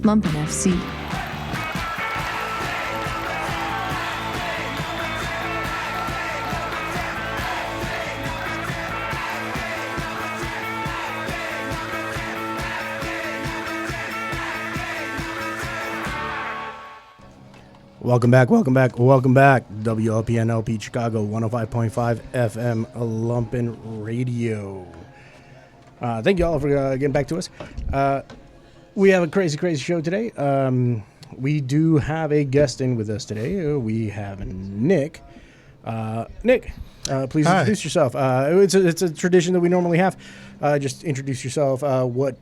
Lumpen Fc. Welcome back. WLPNLP Chicago 105.5 FM Lumpen Radio. Thank you all for getting back to us. We have a crazy show today. We do have a guest in with us today. We have Nick. Nick, please introduce yourself. It's a tradition that we normally have. Just introduce yourself, what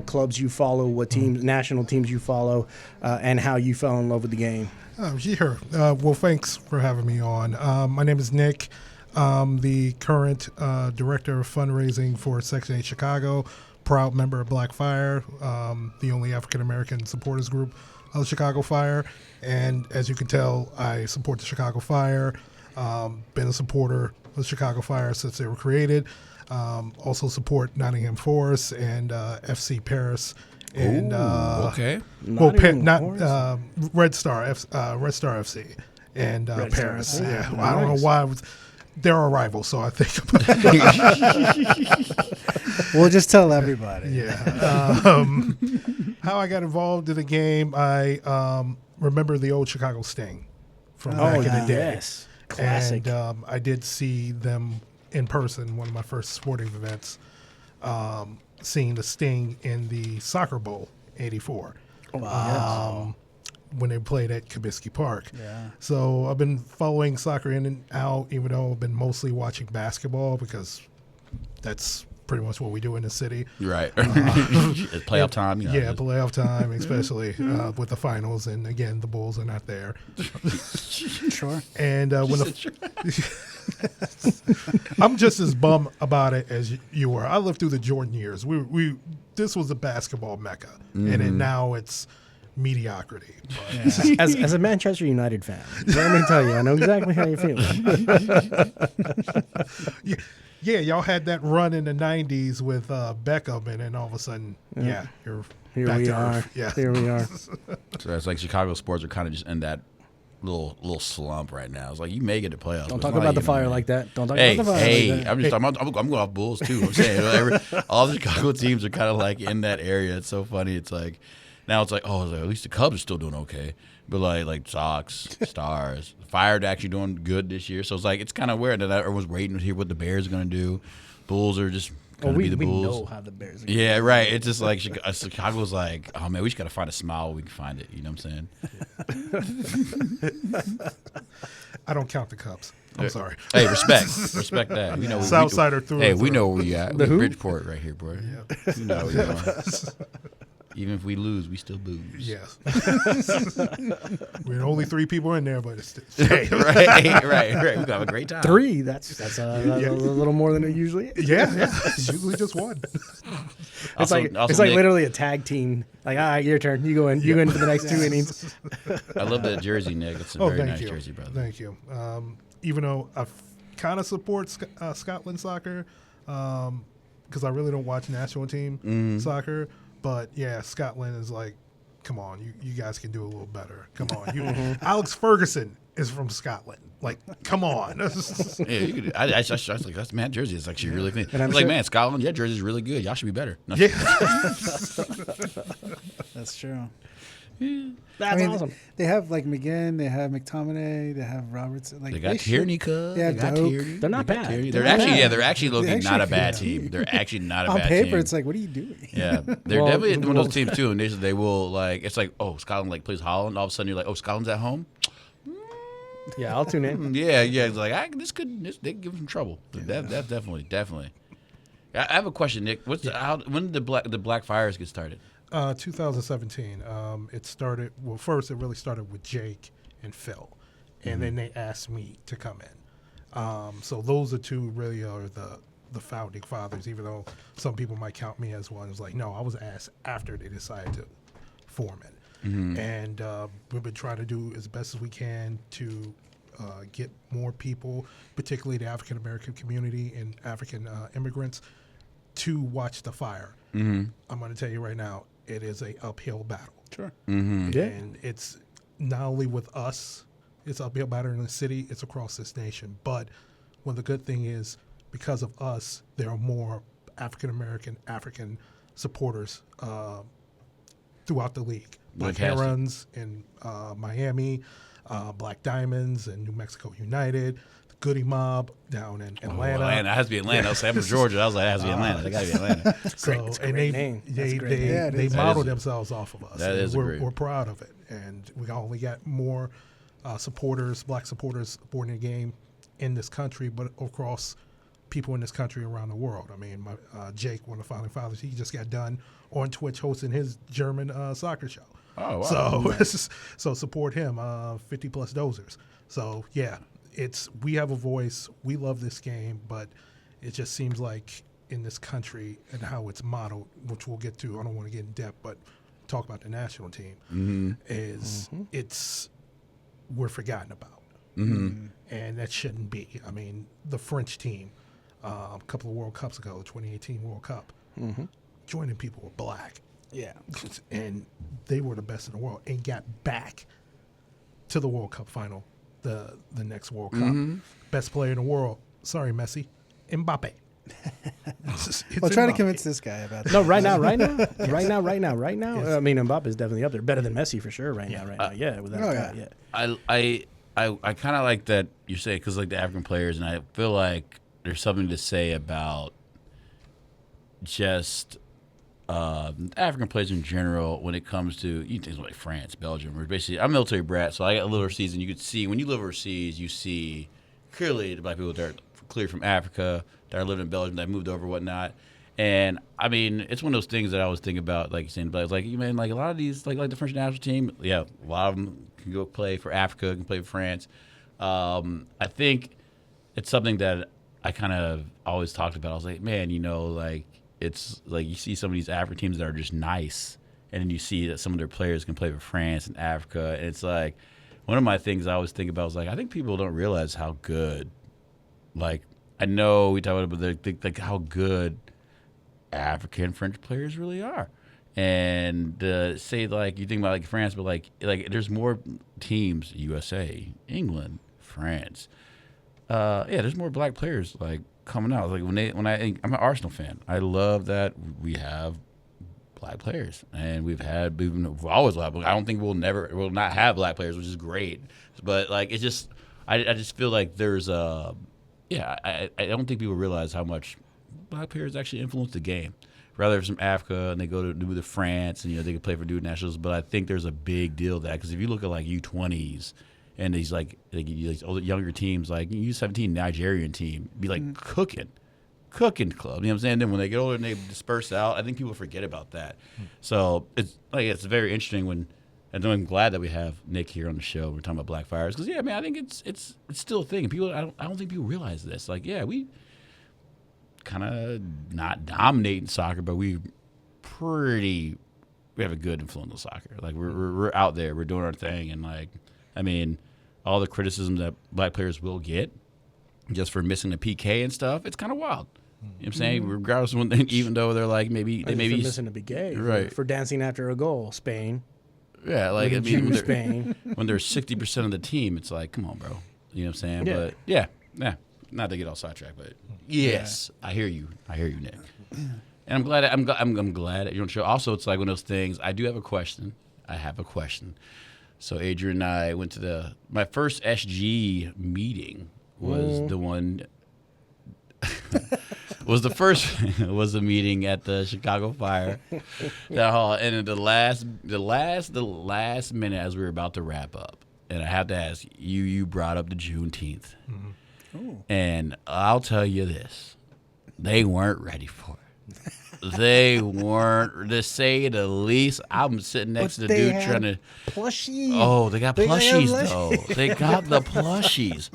clubs you follow, what teams, national teams you follow, and how you fell in love with the game. Sure. Well, thanks for having me on. My name is Nick. I'm the current director of fundraising for Section 8 Chicago, proud member of Black Fire, the only African-American supporters group of the Chicago Fire. And as you can tell, I support the Chicago Fire, been a supporter of the Chicago Fire since they were created. Also support Nottingham Forest and FC Paris. And okay. Red Star FC and Paris. Star. Yeah, Nice. I don't know why they're our rivals, so I think. We'll just tell everybody. Yeah. How I got involved in the game, I remember the old Chicago Sting from back in the day. Yes, classic. And I did see them in person, one of my first sporting events. Seeing the Sting in the Soccer Bowl '84 when they played at Comiskey Park. Yeah. So I've been following soccer in and out, even though I've been mostly watching basketball because that's pretty much what we do in the city. Right. It's playoff time. You know, Yeah, playoff time, especially with the finals. And again, the Bulls are not there. Sure. And when I'm just as bummed about it as you were. I lived through the Jordan years. This was a basketball mecca, and then now it's mediocrity. But As a Manchester United fan, let me tell you, I know exactly how you feel. yeah, y'all had that run in the '90s with Beckham, and then all of a sudden, you're Here back we to are. earth. Yeah. Here we are. So it's like Chicago sports are kind of just in that little slump right now. It's like you may get the playoffs. Don't but talk it's not about the even, fire man. like that. Don't talk Hey, about the fire like that. I'm going off Bulls too. I'm saying all the Chicago teams are kind of like in that area. It's so funny. It's like now it's like at least the Cubs are still doing okay, but like Sox, Stars, Fire are actually doing good this year. So it's like it's kind of weird that everyone's waiting to hear what the Bears are going to do. Bulls are just going to be the we Bulls. know how the Bears are. Yeah, right. It's just like Chicago's like, oh man, we just got to find a smile where we can find it. You know what I'm saying? I don't count the Cubs. I'm sorry. Hey, respect that. We know Southsider through. Hey, and we through. know where we at. The We're who? Bridgeport right here, boy. Yeah. You know, you know. Even if we lose, we still booze. Yes. We're only three people in there, but it's still. right. We gonna have a great time. 3. That's a little more than it usually is. Yeah. It's usually just one. It's like Nick, literally a tag team. Like, all right, your turn. You go in. You go into the next 2 innings. I love that jersey, Nick. It's a very thank nice you. jersey, brother. Thank you. Even though I kind of support Scotland soccer, because I really don't watch national team soccer. But yeah, Scotland is like, come on, you guys can do a little better. Come on, Alex Ferguson is from Scotland. Like, come on. Yeah, you could, I was like, that's man, jersey is actually really clean. And I I'm was like, sure- man, Scotland, yeah, jersey's really good. Y'all should be better. No, Yeah. That's true. That's I mean, awesome. They have like McGinn, they have McTominay, they have Robertson. Like They got should- Tierney, cuz. They have Doak. They're not bad. They're They're actually, not yeah, bad. they're actually looking They not a actually- bad yeah. team. They're actually not a On bad paper, team. it's like, what are you doing? Yeah, they're Well, definitely one of those teams too. And they will like, it's like, oh, Scotland like plays Holland. All of a sudden, you're like, oh, Scotland's at home. Yeah, I'll tune in. Yeah. It's like they give them some trouble. That's definitely. I have a question, Nick. When did the Black Fires get started? 2017. It started. Well, first it really started with Jake and Phil, and then they asked me to come in. So those are two really are the founding fathers. Even though some people might count me as one, it's like no, I was asked after they decided to form it. And we've been trying to do as best as we can to get more people, particularly the African American community and African immigrants, to watch the fire. I'm going to tell you right now, it is a uphill battle. Sure. Yeah. And it's not only with us, it's up here matter in the city, it's across this nation. But one of the good thing is because of us, there are more African supporters throughout the league. Black Fantastic. Herons in Miami, Black Diamonds in New Mexico United, the Goody Mob down in Atlanta. Atlanta. It has to be Atlanta. I was like, I'm from Georgia. I was like, it has to be Atlanta. They got to be Atlanta. So It's a and great they name. That's a great name. Yeah, it they is. That model is a- themselves off of us. that and is a we're, great- we're proud of it, and we only got more supporters, black supporters, supporting the game in this country, but across people in this country around the world. I mean, Jake, one of the founding fathers, he just got done on Twitch hosting his German soccer show. Oh, wow. So support him, 50 plus dozers. So yeah, we have a voice. We love this game, but it just seems like in this country and how it's modeled, which we'll get to. I don't want to get in depth, but talk about the national team we're forgotten about, and that shouldn't be. I mean, the French team, a couple of World Cups ago, 2018 World Cup, joining people were black. Yeah. And they were the best in the world and got back to the World Cup final, the next World Cup. Best player in the world. Sorry, Messi. Mbappe. It's Well, try to Mbappe. convince this guy about that. No, right now. I mean, Mbappe's definitely up there, better than Messi for sure. Right now. Yeah, without a doubt. Yeah. I kind of like that you say because like the African players, and I feel like there's something to say about just African players in general when it comes to things like France, Belgium. Or basically, I'm a military brat, so I got a little overseas, and you could see when you live overseas, you see clearly the black people that are clearly from Africa that are living in Belgium that moved over, whatnot. And I mean, it's one of those things that I always think about, like saying, but like you mean, like a lot of these, like the French national team, yeah, a lot of them can go play for Africa, can play for France. I think it's something that I kind of always talked about. I was like, man, like it's like you see some of these African teams that are just nice, and then you see that some of their players can play for France and Africa, and it's like one of my things I always think about is like I think people don't realize how good, like I know we talk about it, but like how good African French players really are. And say like you think about like France, but like there's more teams, USA, England, France. There's more black players like coming out. Like I'm an Arsenal fan. I love that we have black players, and we've always had. I don't think we'll not have black players, which is great. But like it's just I just feel like there's I don't think people realize how much black players actually influence the game. Rather from Africa and they go to France and they can play for dude nationals, but I think there's a big deal that because if you look at like U20s and these like these older younger teams like U17 Nigerian team be like cooking club, you know what I'm saying? Then when they get older and they disperse out, I think people forget about that. So it's very interesting and I'm glad that we have Nick here on the show. We're talking about Black Fires because I think it's still a thing. And people I don't think people realize this. Like we kind of not dominating soccer, but we have a good influence on soccer. Like we're out there, we're doing our thing, and like I mean, all the criticism that black players will get just for missing the PK and stuff, it's kind of wild. You know what I'm saying? Regardless of even though they're like maybe missing to be gay, right? For dancing after a goal, Spain. Yeah, like I mean, Spain. When there's 60% of the team, it's like, come on, bro. You know what I'm saying? Yeah. But yeah. Not to get all sidetracked, but yes, I hear you, Nick. And I'm glad that you're on the show. Also, it's like one of those things. I do have a question. So Adrian and I went to my first SG meeting was the one. was the meeting at the Chicago Fire that hall, and at the last minute as we were about to wrap up, and I have to ask you brought up the Juneteenth. And I'll tell you this, they weren't ready for it. They weren't, to say the least. I'm sitting next to the dude trying to Plushie. Oh, they got plushies though. They got the plushies.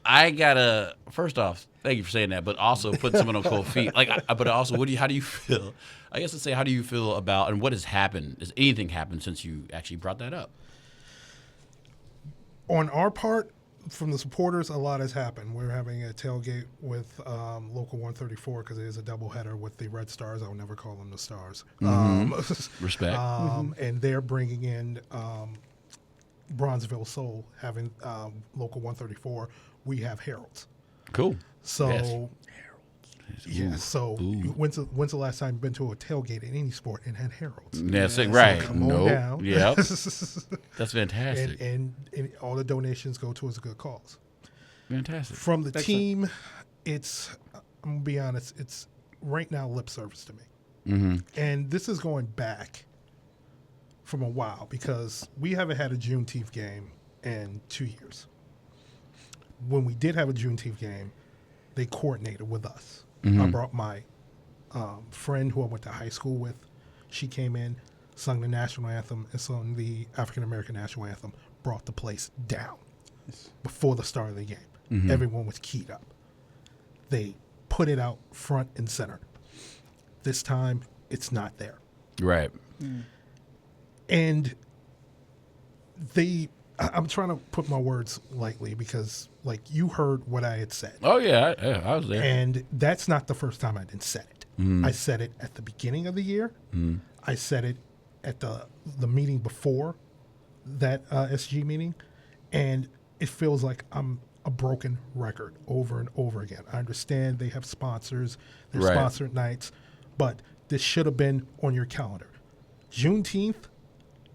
I gotta first off, thank you for saying that, but also put someone on cold feet. But also, how do you feel? I guess to say, how do you feel about and what has happened? Has anything happened since you actually brought that up? On our part, from the supporters, a lot has happened. We're having a tailgate with Local 134 because it is a doubleheader with the Red Stars. I'll never call them the Stars. Respect. And they're bringing in Bronzeville Soul, having Local 134. We have Heralds. Cool. So, Yes. yeah. So, when's the last time you've been to a tailgate in any sport and had Heralds? That's it, right. Come on down. Yep. That's fantastic. And all the donations go towards a good cause. Fantastic. From the team, I'm going to be honest, it's right now lip service to me. Mm-hmm. And this is going back from a while because we haven't had a Juneteenth game in 2 years. When we did have a Juneteenth game, they coordinated with us. Mm-hmm. I brought my friend who I went to high school with. She came in, sung the national anthem, and sung the African American national anthem, brought the place down before the start of the game. Mm-hmm. Everyone was keyed up. They put it out front and center. This time, it's not there. Right. And I'm trying to put my words lightly because, like, you heard what I had said. Oh, yeah. I was there. And that's not the first time I didn't said it. I said it at the beginning of the year. I said it at the meeting before that SG meeting. And it feels like I'm a broken record over and over again. I understand they have sponsors, there's Right. sponsored nights, but this should have been on your calendar. Juneteenth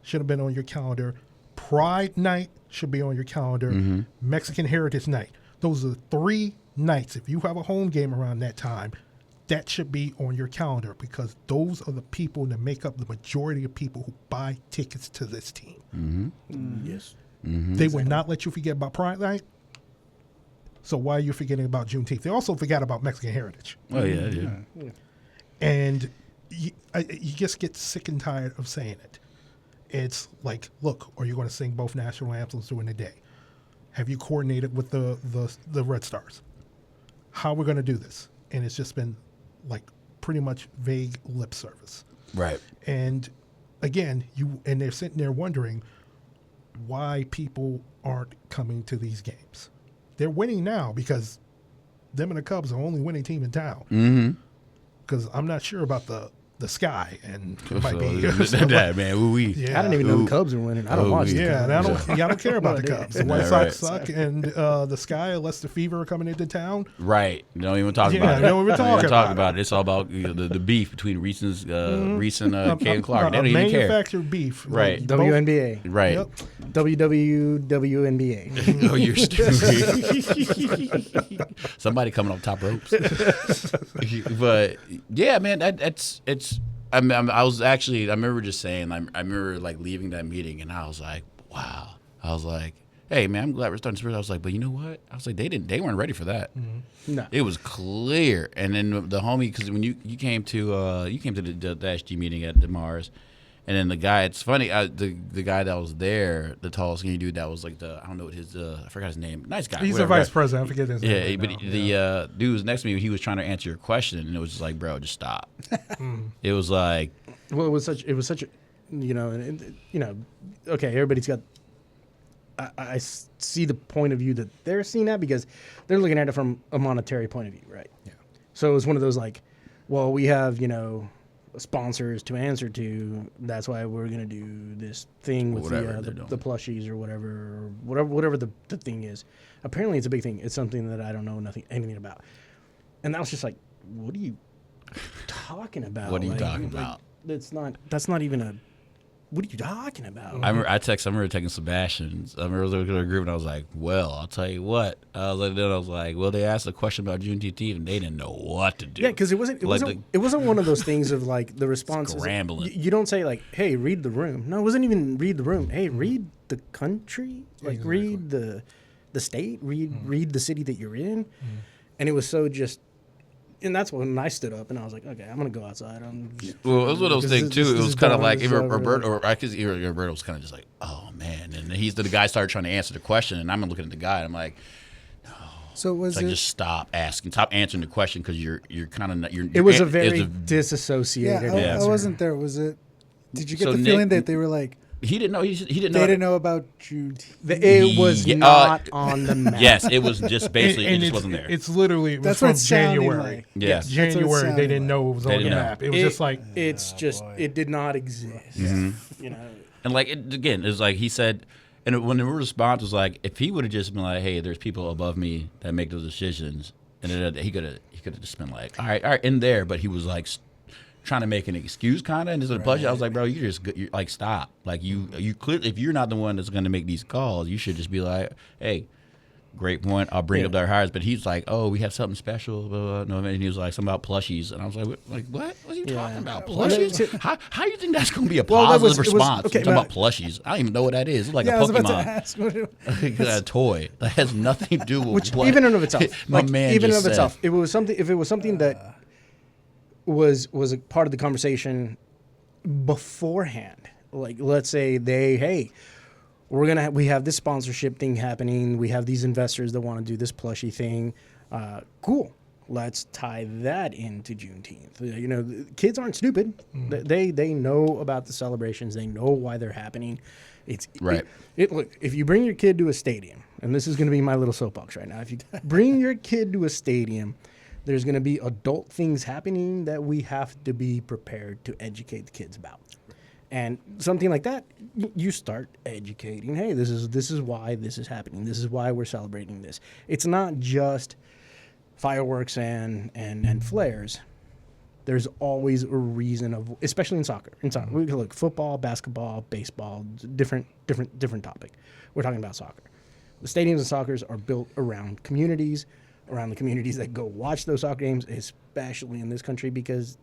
should have been on your calendar. Pride Night should be on your calendar. Mexican Heritage Night. Those are 3 nights. If you have a home game around that time, that should be on your calendar because those are the people that make up the majority of people who buy tickets to this team. Yes. They would not let you forget about Pride Night. So why are you forgetting about Juneteenth? They also forgot about Mexican Heritage. Oh, yeah, yeah. And you just get sick and tired of saying it. It's like, look, are you going to sing both national anthems during the day? Have you coordinated with the Red Stars? How are we going to do this? And it's just been like pretty much vague lip service. Right. And again, they're sitting there wondering why people aren't coming to these games. They're winning now because them and the Cubs are the only winning team in town. Mm-hmm. Because I'm not sure about the sky and it might be that, man. We. Yeah. I didn't even know the Cubs were winning. I don't watch the Yeah, Cubs. and I don't care about the Cubs. The White Yeah, Sox right. suck, and the sky, unless the Fever are coming into town. Right. Don't even talk Yeah, about it. don't even talk about it. It's all about the beef between Reese and Caden Clark. They A don't even care. manufactured beef. Right. Like, both- WNBA. Right. Yep. WWNBA. Oh, you're stupid. Somebody coming up top ropes. But yeah, man, it's. I remember just saying. I remember like leaving that meeting, and I was like, wow. I was like, hey, man, I'm glad we're starting Spurs. I was like, but you know what? I was like, they weren't ready for that. No. It was clear. And then the homie, because when you came to the SG meeting at DeMars, and then the guy, it's funny, the guy that was there, the tall skinny dude that was like I don't know what his I forgot his name. Nice guy. He's whatever. the vice president. I forget his name. Yeah, right but now. the dude was next to me. He was trying to answer your question, and it was just like, bro, just stop. It was like, Well, it was such a, okay, everybody's got. I see the point of view that they're seeing that because they're looking at it from a monetary point of view, right? Yeah. So it was one of those like, well, we have sponsors to answer to. That's why we're gonna do this thing with Whatever they're the doing. plushies or whatever the thing is. Apparently, it's a big thing. It's something that I don't know anything about. And I was just like, what are you talking about? What are you Like, talking about? That's not even a. What are you talking about? I remember texting Sebastian. I remember looking at a group, and I was like, well, I'll tell you what. I was like, well, they asked a question about Juneteenth, and they didn't know what to do. Yeah, because it wasn't one of those things of like the responses. Scrambling. You don't say like, "Hey, read the room." No, it wasn't even read the room. Hey, read the country. Like read the state. Read the city that you're in. And it was so just. And that's when I stood up and I was like, okay, I'm gonna go outside. Well, it was one of those things too. It was kind of like Roberto. Roberto was kind of just like, oh man, and the guy started trying to answer the question, and I'm looking at the guy, and I'm like, So was it's like it? just stop answering the question because you're kind of you're. It was a it's very Yeah, disassociated I answer. wasn't there. Was it? Did you get So the Nick- feeling that they were like, He didn't know. He didn't know. They didn't know about Juneteenth. It was Yeah, not on the map. Yes, it was just basically it just it's, wasn't there. It's literally, it was That's what from it sounded January. like. Yeah. Yes. That's what it January, sounded they didn't know it was They on the didn't know. map. It was just like, it's just boy. it did not exist. You know, And like again, it's like he said, and when the response was like, if he would have just been like, "Hey, there's people above me that make those decisions," and then he could have just been like, all right, in there. But he was like trying to make an excuse, kind of, and instead of push. I was like, bro, you're like, stop. Like you clearly, if you're not the one that's going to make these calls, you should just be like, hey. Great point. I'll bring up their hires, but he's like, "Oh, we have something special." Blah, blah, blah. And he was like, "Something about plushies," and I was like, "What? What are you talking about? Plushies? How do you think that's going to be a positive response? okay, talking about plushies? I don't even know what that is. It's like Yeah, a I was about to Pokemon, ask. What like a toy that has nothing to do with which what even in of itself, my like man even in just of itself, said. it was something. If it was something that was a part of the conversation beforehand, like let's say we have this sponsorship thing happening. We have these investors that want to do this plushie thing. Cool. Let's tie that into Juneteenth. You know, kids aren't stupid. They know about the celebrations. They know why they're happening. It's Right. Look, if you bring your kid to a stadium, and this is going to be my little soapbox right now. If you bring your kid to a stadium, there's going to be adult things happening that we have to be prepared to educate the kids about. And something like that, you start educating. Hey, this is why this is happening. This is why we're celebrating this. It's not just fireworks and flares. There's always a reason of, especially in soccer. We can look football, basketball, baseball, different topic. We're talking about soccer. The stadiums and soccer are built around communities, around the communities that go watch those soccer games, especially in this country, because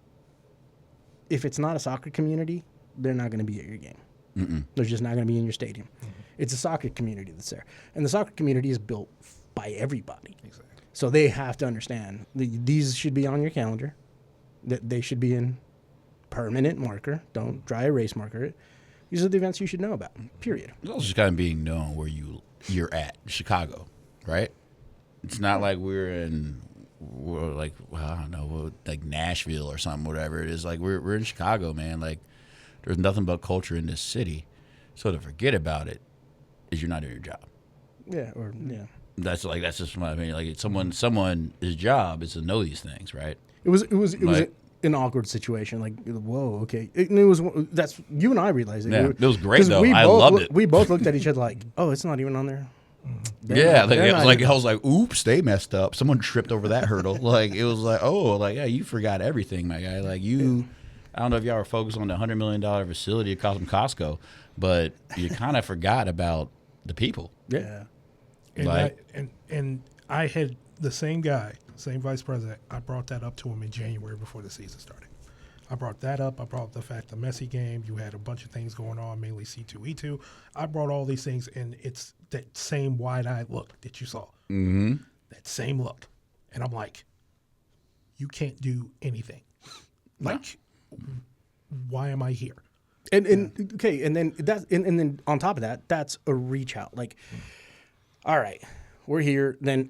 if it's not a soccer community, they're not going to be at your game. They're just not going to be in your stadium. It's a soccer community that's there. And the soccer community is built by everybody. Exactly. So they have to understand these should be on your calendar, that they should be in permanent marker. Don't dry erase marker it. These are the events you should know about, period. It's also just kind of being known where you're at, Chicago, right? It's not like we're like, well, I don't know, like Nashville or something, whatever it is. Like we're in Chicago, man. Like there's nothing but culture in this city. So to forget about it is you're not doing your job. Yeah, That's just what I mean. Like someone's job is to know these things, right? It was Like- an awkward situation. Like, whoa, okay. It was that's you and I realized it. Yeah, it was great, 'cause though. we I both loved it. We both looked at each other like, oh, it's not even on there. Yeah, like, they're not even- I was like, oops, they messed up. Someone tripped over that hurdle. Like it was like, oh, like yeah, you forgot everything, my guy. Like you, I don't know if y'all were focused on the $100 million facility across from Costco, but you kind of forgot about the people. Yeah. And, Like- I had the same guy, same vice president. I brought that up to him in January before the season started. I brought that up. I brought up the fact the Messi game, you had a bunch of things going on, mainly C2E2. I brought all these things, and it's that same wide-eyed look that you saw. Mm-hmm. That same look. And I'm like, you can't do anything. Like, why am I here? And okay, and then then on top of that, that's a reach out. Like, all right, we're here. Then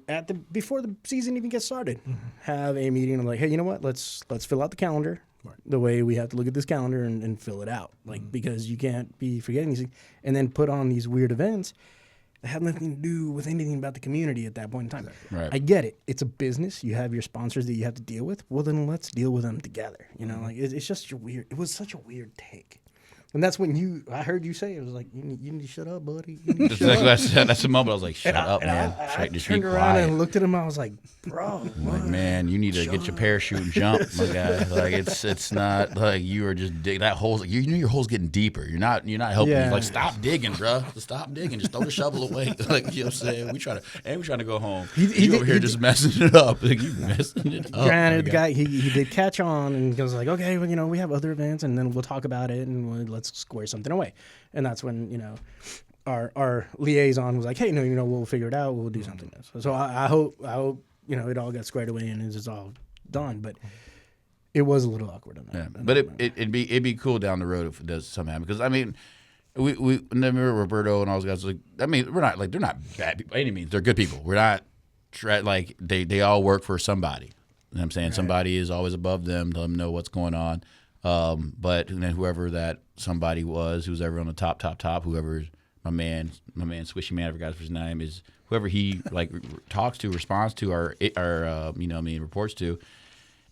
before the season even gets started, have a meeting. I'm like, hey, you know what? Let's fill out the calendar. Right. The way we have to look at this calendar and fill it out, like because you can't be forgetting these things, and then put on these weird events that have nothing to do with anything about the community at that point in time. Exactly. Right. I get it. It's a business. You have your sponsors that you have to deal with. Well, then let's deal with them together. You know, like it's just weird. It was such a weird take. And that's when I heard you say it was like, you need to shut up, buddy. You need to shut up. That's the moment I was like, shut up, man. I Just be turned around quiet. and looked at him. I was like, bro, Like, man, you need to get your parachute and jump, my guy. Like it's not like you are just dig that hole's. You know your hole's getting deeper. You're not helping. Yeah. Like stop digging, bro. Just stop digging. Just throw the shovel away. Like you know what I'm saying. We trying to go home. You over here just messing it up. Like you messing it up. Granted, my the guy he did catch on and he was like, okay, well, we have other events and then we'll talk about it and let's square something away. And that's when our liaison was like, hey, no, we'll figure it out. We'll do something else. So I hope it all got squared away and it's all done. But it was a little awkward on that. Yeah, but it'd be cool down the road if it does somehow. Because I mean, we remember Roberto and all those guys. Like, I mean, we're not like they're not bad people by any means. They're good people. We're not like they all work for somebody. You know what I'm saying? Right. Somebody is always above them. Let them know what's going on. But then whoever that somebody was, who's ever on the top, whoever my man Swishy Man, I forgot his name is, whoever he like talks to, responds to, or reports to,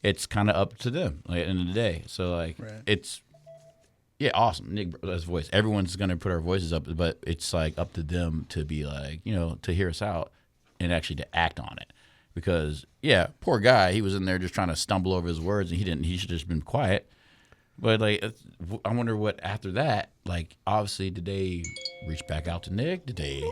it's kind of up to them. Like at the end of the day, so like it's awesome. Nick, his voice. Everyone's gonna put our voices up, but it's like up to them to be like to hear us out and actually to act on it. Because poor guy, he was in there just trying to stumble over his words, and he didn't. He should have just been quiet. But like, I wonder what after that. Like, obviously, did they reach back out to Nick? Did they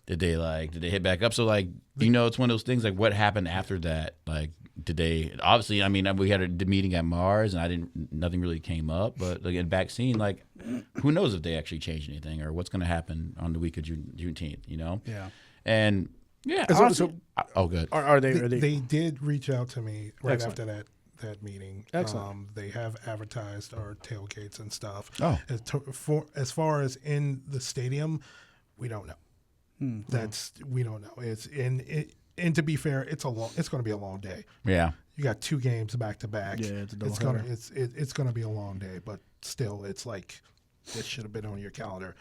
hit back up? So like, it's one of those things. Like, what happened after that? Like, did they? Obviously, I mean, we had a meeting at Mars, and nothing really came up. But like in vaccine, like, who knows if they actually changed anything or what's going to happen on the week of Juneteenth? Yeah. And good. Are they? They did reach out to me right Excellent. after that meeting. Excellent. They have advertised our tailgates and stuff. Oh. As far as in the stadium, we don't know. We don't know. And to be fair, it's going to be a long day. Yeah. You got 2 games back to back. Yeah, it's a double it's going to be a long day, but still, it's like it should have been on your calendar.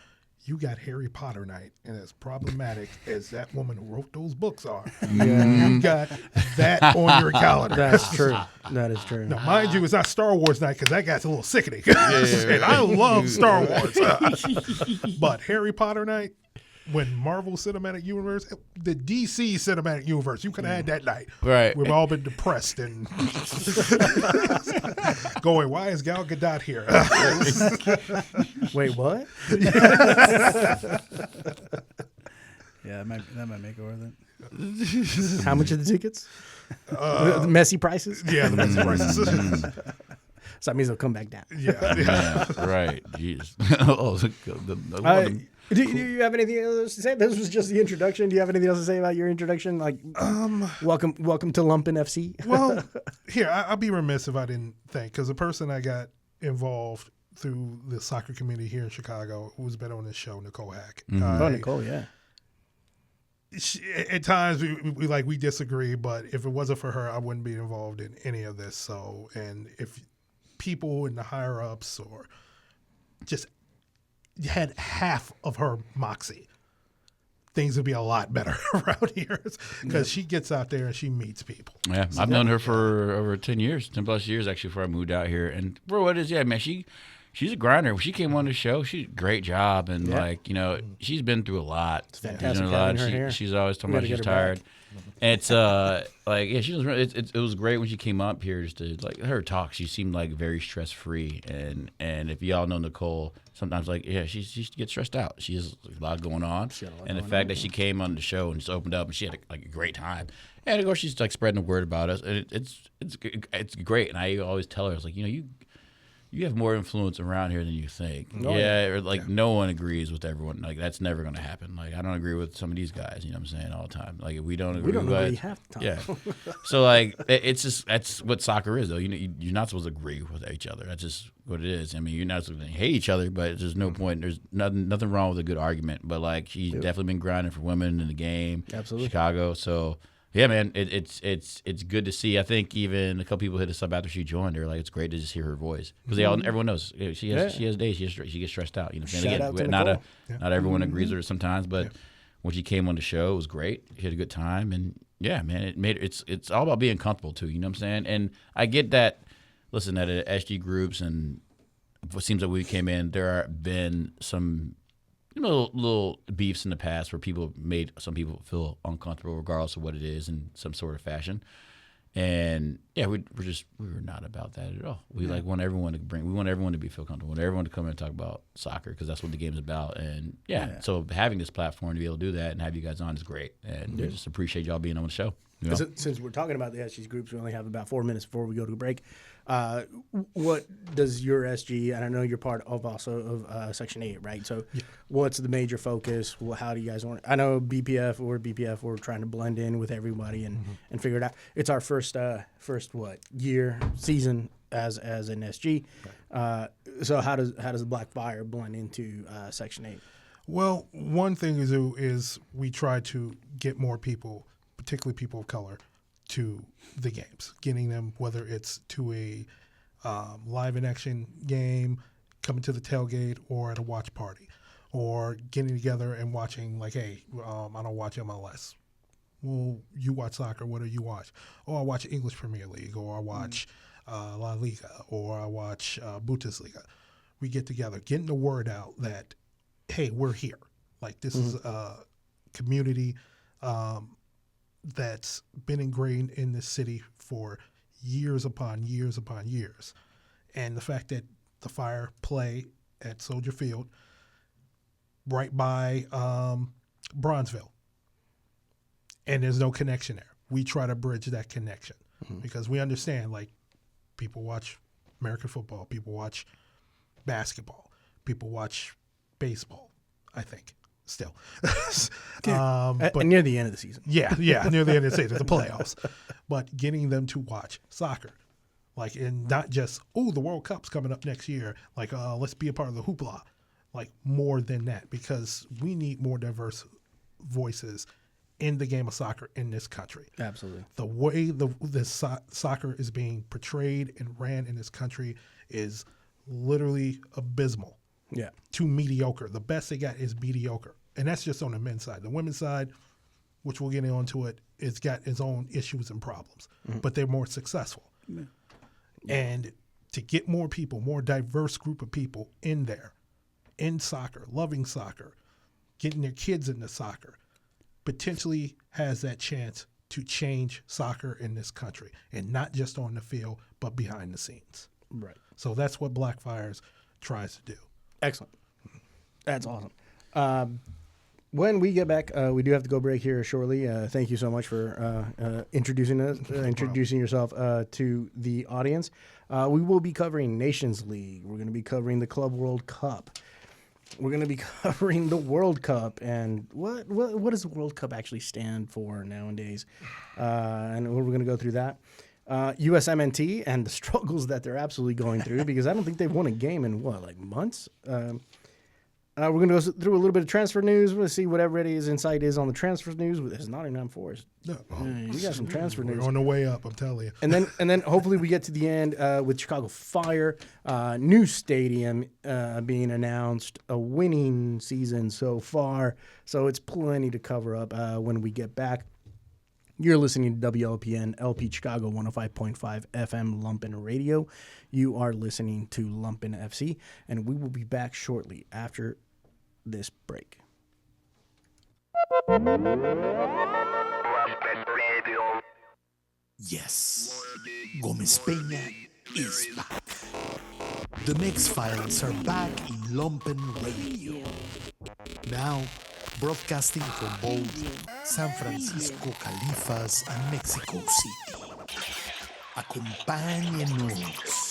You got Harry Potter night, and as problematic as that woman who wrote those books are, you got that on your calendar. That's true. That is true. Now, mind you, it's not Star Wars night because that guy's a little sickening. And I love Star Wars. But Harry Potter night, when Marvel Cinematic Universe, the DC Cinematic Universe, you could have had that night. Right. We've all been depressed and going, why is Gal Gadot here? Wait, what? Yeah, that might make it worth it. How much are the tickets? The messy prices? Yeah, the messy prices. So that means they'll come back down. Yeah. Right. Jeez. Do you have anything else to say? This was just the introduction. Do you have anything else to say about your introduction? Like, welcome to Lumpen FC. Well, here, I'll be remiss if I didn't thank, because the person I got involved through the soccer community here in Chicago, who's been on this show, Nicole Hack. Nicole, yeah. At times we disagree, but if it wasn't for her, I wouldn't be involved in any of this. So, and if people in the higher ups or just had half of her moxie, things would be a lot better around here, because she gets out there and she meets people. Yeah, I've known her for over 10 plus years actually before I moved out here. And for what it is, man, she's a grinder. When she came on the show, she did a great job, and she's been through a lot. It's fantastic having her here. She's always talking about she's tired. And it's she was. It was great when she came up here. Just to her talk, she seemed like very stress free. And if y'all know Nicole, sometimes she gets stressed out. She has a lot going on. And the fact that she came on the show and just opened up and she had a great time. And of course she's spreading the word about us. And it's great. And I always tell her, I was like, you have more influence around here than you think. No one agrees with everyone. That's never going to happen. I don't agree with some of these guys. You know what I'm saying all the time. If we don't agree, agree half the time. Yeah. So it's just that's what soccer is, though. You're not supposed to agree with each other. That's just what it is. I mean, you're not supposed to hate each other, but there's no point. There's nothing wrong with a good argument. But she's definitely been grinding for women in the game. Absolutely. Chicago. So. Yeah, man, it's good to see. I think even a couple people hit us up after she joined. They're like, it's great to just hear her voice, because everyone knows she has days she gets stressed out. Shout out to not everyone agrees with her sometimes, but when she came on the show, it was great. She had a good time, and yeah, man, it's all about being comfortable too. You know what I'm saying? And I get that. Listen, at SG groups, and it seems like we came in, there have been some little beefs in the past where people made some people feel uncomfortable regardless of what it is in some sort of fashion. And yeah, we were not about that at all. We want everyone to feel comfortable. We want everyone to come in and talk about soccer, because that's what the game's about. And so having this platform to be able to do that and have you guys on is great. And I just appreciate y'all being on the show. Since we're talking about the SG groups, we only have about 4 minutes before we go to a break. What does your SG, and I know you're part of Section 8, right? So what's the major focus? How do you guys want it? I know BPF, we're trying to blend in with everybody and figure it out. It's our first season as an SG. Right. So how does the Black Fire blend into Section 8? Well, one thing is we try to get more people, particularly people of color, to the games, getting them, whether it's to a live in action game, coming to the tailgate, or at a watch party, or getting together and watching, like, hey, I don't watch MLS. Well, you watch soccer. What do you watch? Oh, I watch English Premier League, or I watch La Liga, or I watch Bundesliga. We get together, getting the word out that, hey, we're here. Like, this is a community that's been ingrained in this city for years upon years upon years. And the fact that the Fire play at Soldier Field right by Bronzeville, and there's no connection there. We try to bridge that connection because we understand, like, people watch American football, people watch basketball, people watch baseball, I think, still. But near the end of the season. Yeah, near the end of the season, the playoffs. But getting them to watch soccer, like, and not just, oh, the World Cup's coming up next year, like, let's be a part of the hoopla. Like, more than that, because we need more diverse voices in the game of soccer in this country. Absolutely. The way soccer is being portrayed and ran in this country is literally abysmal. Yeah. To mediocre. The best they got is mediocre. And that's just on the men's side. The women's side, which we'll get into it, it's got its own issues and problems. But they're more successful. Yeah. And to get more people, more diverse group of people in there, in soccer, loving soccer, getting their kids into soccer, potentially has that chance to change soccer in this country, and not just on the field, but behind the scenes. Right. So that's what Blackfires tries to do. Excellent. That's awesome. When we get back, we do have to go break here shortly. Thank you so much for introducing us, introducing yourself to the audience. We will be covering Nations League. We're going to be covering the Club World Cup. We're going to be covering the World Cup and what does the World Cup actually stand for nowadays, and we're going to go through that. USMNT and the struggles that they're absolutely going through, because I don't think they've won a game in months. We're going to go through a little bit of transfer news. We'll see what everybody's insight is on the transfer news. It's Nottingham Forest. No, you got some transfer news. We're on the way up, I'm telling you. And then hopefully we get to the end with Chicago Fire, new stadium being announced, a winning season so far. So it's plenty to cover up when we get back. You're listening to WLPN, LP Chicago 105.5 FM Lumpen Radio. You are listening to Lumpen FC, and we will be back shortly after this break. Yes, Gomez Peña is back. The Mix Files are back in Lumpen Radio. Now, broadcasting from both San Francisco Califas and Mexico City. Acompáñenos.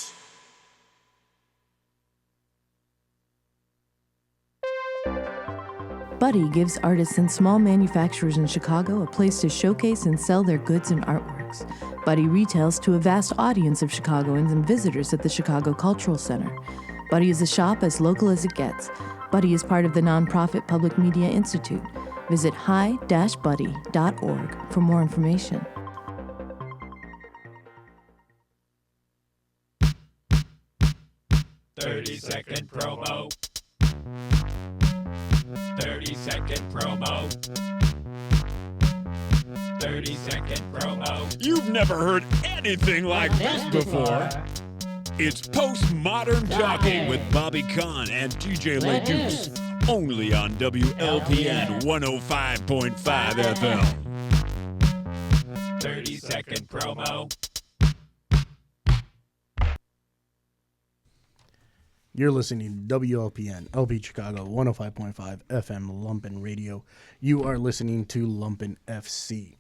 Buddy gives artists and small manufacturers in Chicago a place to showcase and sell their goods and artworks. Buddy retails to a vast audience of Chicagoans and visitors at the Chicago Cultural Center. Buddy is a shop as local as it gets. Buddy is part of the nonprofit Public Media Institute. Visit hi-buddy.org for more information. Thirty-second promo. 30-second promo. 30-second promo. You've never heard anything like this before. It's postmodern talking with Bobby Kahn and DJ LeDuce. Only on WLPN 105.5 FM. 30-second promo. You're listening to WLPN, LP Chicago 105.5 FM Lumpen Radio. You are listening to Lumpen FC.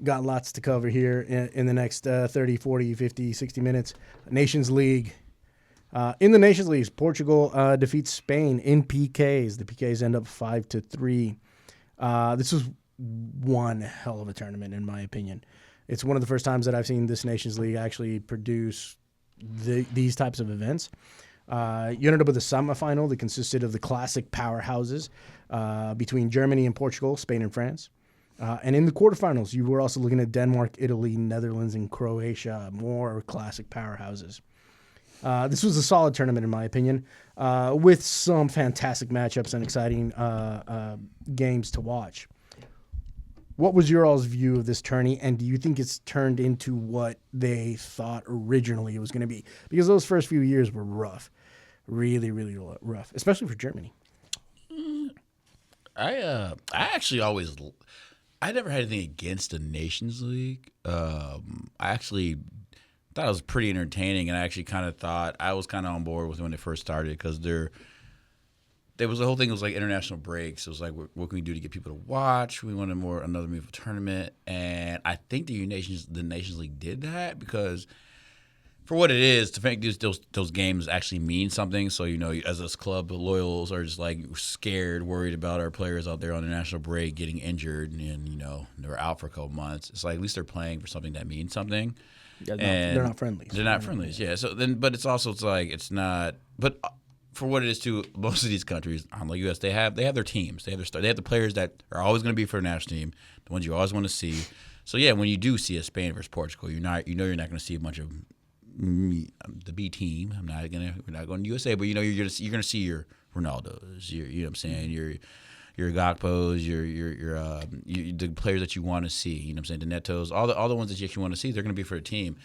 Got lots to cover here in the next 30, 40, 50, 60 minutes. Nations League. In the Nations League, Portugal defeats Spain in PKs. The PKs end up 5-3. This was one hell of a tournament, in my opinion. It's one of the first times that I've seen this Nations League actually produce these types of events. You ended up with a semifinal that consisted of the classic powerhouses between Germany and Portugal, Spain and France. And in the quarterfinals, you were also looking at Denmark, Italy, Netherlands, and Croatia, more classic powerhouses. This was a solid tournament, in my opinion, with some fantastic matchups and exciting games to watch. What was your all's view of this tourney, and do you think it's turned into what they thought originally it was going to be? Because those first few years were rough, really, really rough, especially for Germany. I actually always, I never had anything against the Nations League. I actually thought it was pretty entertaining, and I actually kind of thought I was kind of on board with when it first started because there was the whole thing. It was like international breaks. It was like, what can we do to get people to watch? We wanted another meaningful tournament, and I think the Nations League did that because for what it is, to make those games actually mean something. So, as this club, the loyals are just like scared, worried about our players out there on the national break getting injured and they're out for a couple months. It's like at least they're playing for something that means something. Yeah, they're not friendlies. They're not friendlies, yeah. So then, but it's not. But for what it is to most of these countries, unlike U.S., they have their teams. They have the players that are always going to be for the national team, the ones you always want to see. So yeah, when you do see a Spain versus Portugal, you're not going to see a bunch of the B team. We're not going to USA, but you're going to see your Ronaldos, you know what I'm saying, your Gakpos, your the players that you want to see. You know what I'm saying, the Netos, all the ones that you actually want to see. They're going to be for the team.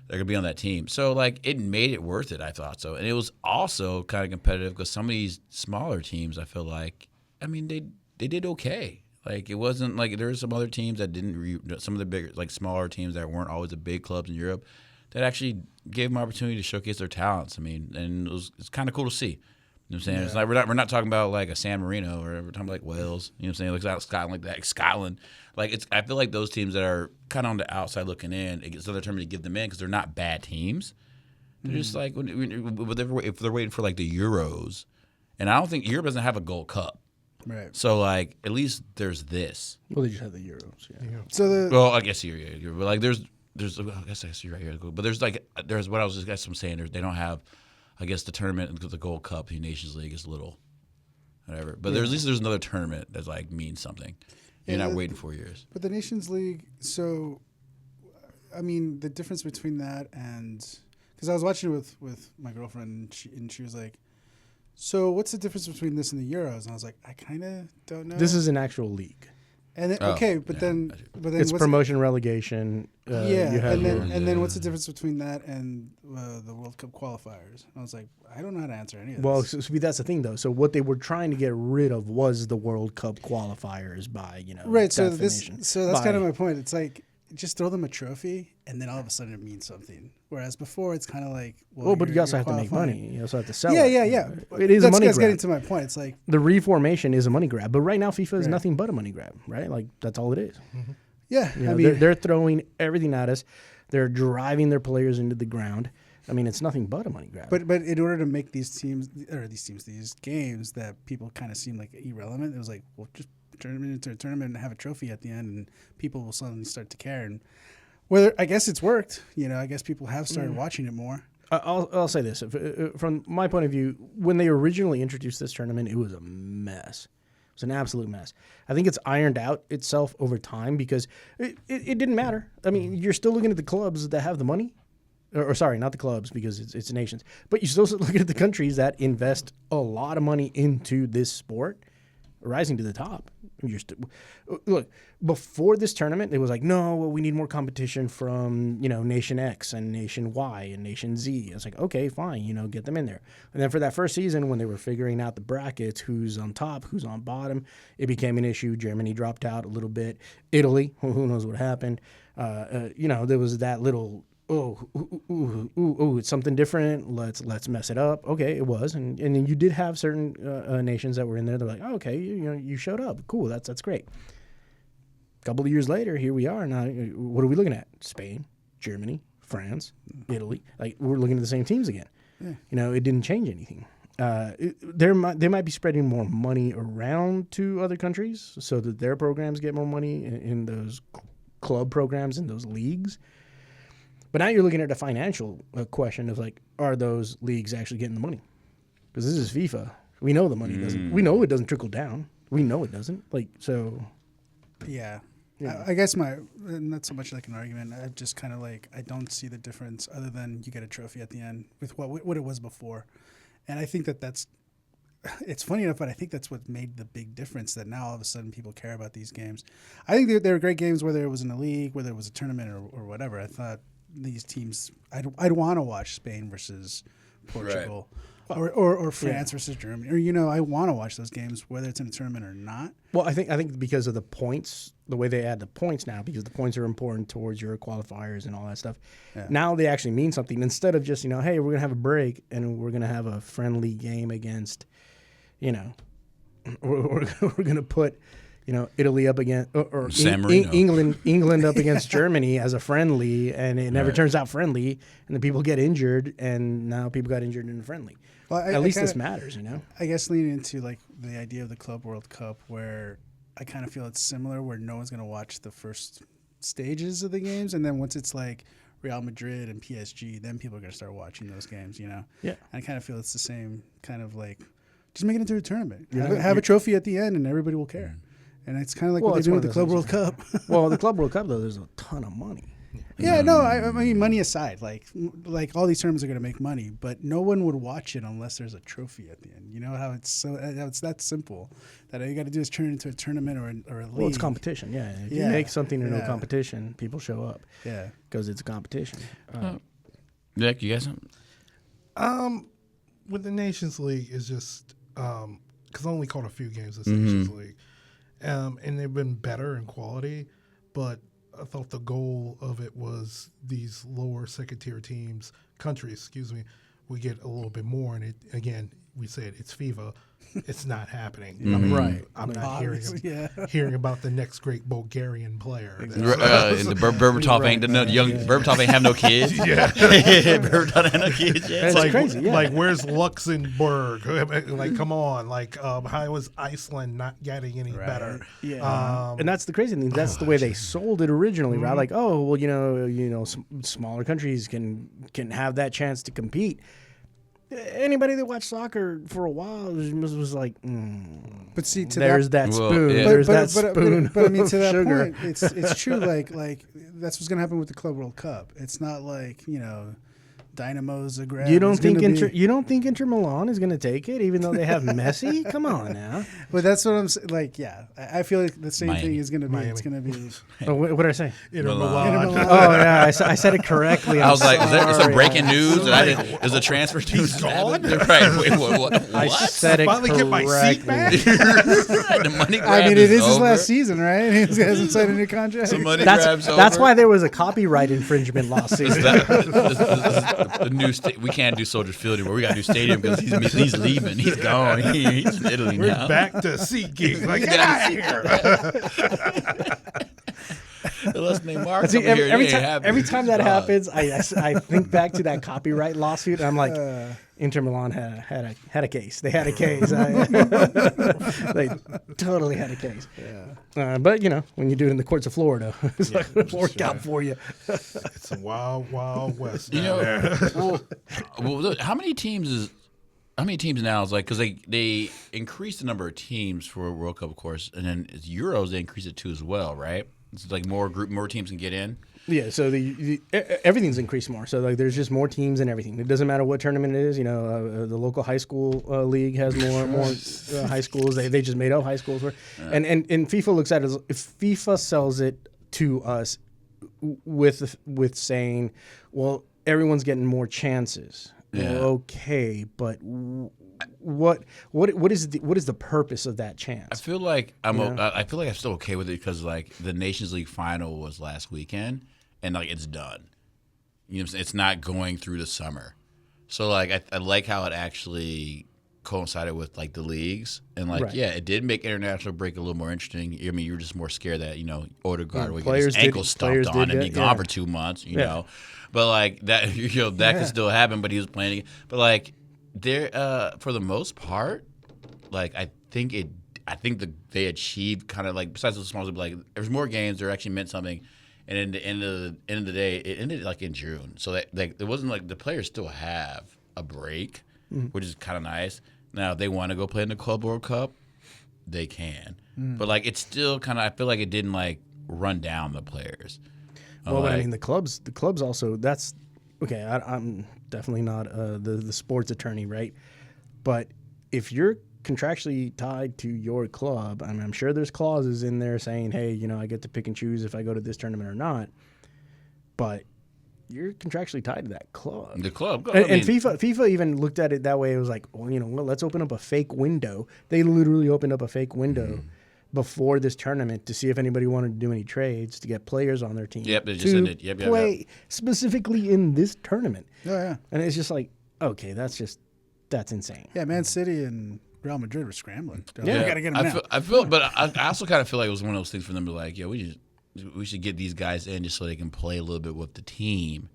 They're going to be on that team. So, it made it worth it, I thought so. And it was also kind of competitive because some of these smaller teams, I feel like, they did okay. It wasn't like there were some other teams that didn't some of the bigger, smaller teams that weren't always the big clubs in Europe that actually gave them opportunity to showcase their talents. And it's kind of cool to see. You know what I'm saying? Yeah. It's like we're not talking about a San Marino or we're talking about Wales. You know what I'm saying? Scotland, like that. Scotland. I feel like those teams that are kind of on the outside looking in, it's another term to give them in because they're not bad teams. They're just if they're waiting for the Euros, and I don't think Europe doesn't have a Gold Cup. Right. So at least there's this. Well, they just have the Euros. Yeah. So I guess you're but there's I guess you're right here. But there's what I was just saying. They don't have. I guess the tournament, the Gold Cup, the Nations League is little, whatever. But at least there's another tournament that means something. You're not waiting 4 years. But the Nations League, so, the difference between that and because I was watching it with my girlfriend and she was like, so what's the difference between this and the Euros? And I was like, I kind of don't know. This is an actual league. And then, but then it's promotion, relegation. And then what's the difference between that and the World Cup qualifiers? And I was like, I don't know how to answer any of this. Well, that's the thing though. So what they were trying to get rid of was the World Cup qualifiers by right. definition. So that's kind of my point. It's like just throw them a trophy, and then all of a sudden it means something. Whereas before, it's kind of like, but you also have to make money. You also have to sell. Yeah. It is a money grab. That's getting to my point. It's like the reformation is a money grab, but right now FIFA is nothing but a money grab, right? That's all it is. Mm-hmm. Yeah, they're throwing everything at us. They're driving their players into the ground. It's nothing but a money grab. But in order to make these games that people kind of seem like irrelevant, it was like, well, just turn them into a tournament and have a trophy at the end, and people will suddenly start to care. And whether I guess it's worked, I guess people have started watching it more. I'll say this from my point of view: when they originally introduced this tournament, it was a mess. It was an absolute mess. I think it's ironed out itself over time because it didn't matter. You're still looking at the clubs that have the money. Or sorry, not the clubs because it's nations. But you're still looking at the countries that invest a lot of money into this sport, rising to the top. Look, before this tournament, it was like, no, well, we need more competition from, Nation X and Nation Y and Nation Z. It's like, okay, fine, get them in there. And then for that first season, when they were figuring out the brackets, who's on top, who's on bottom, it became an issue. Germany dropped out a little bit. Italy, who knows what happened. There was that little... it's something different. Let's mess it up. Okay, it was, and then you did have certain nations that were in there. They're like, okay, you showed up. Cool, that's great. A couple of years later, here we are. Now, what are we looking at? Spain, Germany, France, Italy. We're looking at the same teams again. Yeah. It didn't change anything. They might be spreading more money around to other countries so that their programs get more money in those club programs in those leagues. But now you're looking at a financial question of are those leagues actually getting the money? Because this is FIFA. We know the money doesn't. We know it doesn't trickle down. We know it doesn't. So. Yeah. I guess not so much like an argument. I just kind of like, I don't see the difference other than you get a trophy at the end with what it was before. And I think that's, it's funny enough, but I think that's what made the big difference, that now all of a sudden people care about these games. I think they were great games, whether it was in a league, whether it was a tournament or whatever. I thought these teams, I'd want to watch Spain versus Portugal. Right. Or France versus Germany, or I want to watch those games whether it's in a tournament or not. Well, I think because of the points, the way they add the points now, because the points are important towards your qualifiers and all that stuff. Yeah. Now they actually mean something instead of just hey, we're gonna have a break and we're gonna have a friendly game against, we're gonna put. Italy up against or England up against Germany as a friendly, and it never turns out friendly, and the people get injured, and now people got injured in the friendly. Well, at least this matters, I guess leaning into like the idea of the Club World Cup, where I kind of feel it's similar, where no one's going to watch the first stages of the games, and then once it's like Real Madrid and PSG, then people are going to start watching those games, Yeah. And I kind of feel it's the same kind of like, just make it into a tournament. Have a trophy at the end, and everybody will care. And it's kind of like what they do with the Club World Cup. Well, the Club World Cup, though, there's a ton of money. Yeah, no, I mean, money aside, like all these tournaments are going to make money, but no one would watch it unless there's a trophy at the end. You know how it's that simple, that all you got to do is turn it into a tournament or a league. Well, it's competition, yeah. If you make something no competition, people show up. Yeah. Because it's a competition. Nick, you guys? With the Nations League, is just because I only caught a few games this Nations League. And they've been better in quality, but I thought the goal of it was these lower second-tier countries, we get a little bit more. And again, we said it's FIFA. It's not happening. Right. I'm not hearing about the next great Bulgarian player. And the Berbatov ain't Berbatov ain't have no kids. Yeah, Berbatov ain't have no kids. Yeah. It's like crazy. Yeah. Like, where's Luxembourg? Like, come on. Like, how is Iceland not getting any better? Yeah. And that's the crazy thing. That's the way they sold it originally, right? Like, oh, well, smaller countries can have that chance to compete. Anybody that watched soccer for a while was like, but see, there's that spoon. There's that spoon. But I mean, to that sugar. point, it's true. Like that's what's gonna happen with the Club World Cup. It's not like Dynamo Zagreb. You don't think Inter Milan is going to take it, even though they have Messi? Come on now. But that's what I'm saying. Like, yeah, I feel like the same thing is going to be. Miami. It's going to be. Oh, what did I say? Inter Milan. Oh yeah, I said it correctly. I was like, is there breaking news? Is the transfer news? He's gone. Right. Wait, what? I said it finally correctly. Get my seat back. The money grab I mean, it is over. his last season, right? He hasn't signed a new contract. The money grab's that's over. why there was a copyright infringement lawsuit. The new we can't do Soldier Field anymore. We got to do Stadium because he's leaving. He's gone. He's in Italy We're now. back to SeatGeek. Like, get out of here. Unless Neymar See, here, every time that happens, I think back to that copyright lawsuit. And I'm like, Inter Milan had a case. They had a case. They totally had a case. Yeah. But when you do it in the courts of Florida, it's like it'll work out for you. It's a wild, wild west. Well, look, how many teams now is like, because they increased the number of teams for World Cup, of course, and then it's Euros they increased it too as well, right? It's like more teams can get in. Yeah, so everything's increased more. So like, there's just more teams and everything. It doesn't matter what tournament it is. The local high school league has more high schools. They just made up high schools for, and FIFA looks at it as if FIFA sells it to us with saying, well, everyone's getting more chances. Yeah. Well, okay, but what is the purpose of that chance? I feel like I feel like I'm still okay with it because like the Nations League final was last weekend and like it's done. You know what I'm saying? It's not going through the summer. So like I like how it actually coincided with like the leagues and like right. Yeah, it did make international break a little more interesting. I mean, you were just more scared that Odegaard would get his ankle stomped on and be gone for 2 months. You know, but like that that could still happen. But he was playing. But like there, for the most part, like I think they achieved kind of like besides the small, like there's more games. There actually meant something. And in the end of the day, it ended like in June. So that like it wasn't like the players still have a break, which is kind of nice. Now, if they want to go play in the Club World Cup, they can. But like it's still kind of I feel like it didn't like run down the players. Well, but I Like, mean, the clubs also. That's okay. I'm definitely not the sports attorney, right? But if you're contractually tied to your club, I mean, I'm sure there's clauses in there saying, hey, you know, I get to pick and choose if I go to this tournament or not. But you're contractually tied to that club. the club, And FIFA even looked at it that way. It was like, well, you know, let's open up a fake window. They literally opened up a fake window before this tournament to see if anybody wanted to do any trades to get players on their team. Yep, they just to ended. Yep. play specifically in this tournament. Oh yeah, And it's just like, okay, that's insane. yeah. Man City and Real Madrid were scrambling. Yeah. We gotta get them now. I feel, but I also kind of feel like it was one of those things for them to be like, yeah, we should get these guys in just so they can play a little bit with the team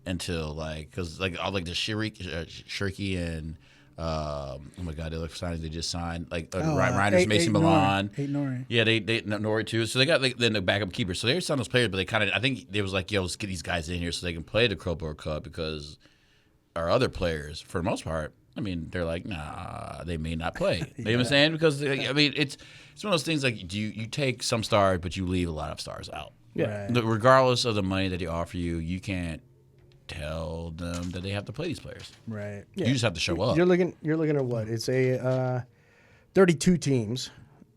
until because all the Shirky and oh my God, the other signings they just signed Reinders, Mason Milan, Nori. yeah, they Nori too. So they got then the backup keeper. So they signed those players, but they kind of I think they was like, yo, let's get these guys in here so they can play the Club World Cup because our other players, for the most part, I mean, they're like, nah, they may not play. You know what I'm saying? Because I mean, it's one of those things like you take some stars, but you leave a lot of stars out. Yeah. Right. Regardless of the money that they offer you, you can't tell them that they have to play these players. Right. Yeah. You just have to show up. You're looking at what? It's a 32 teams,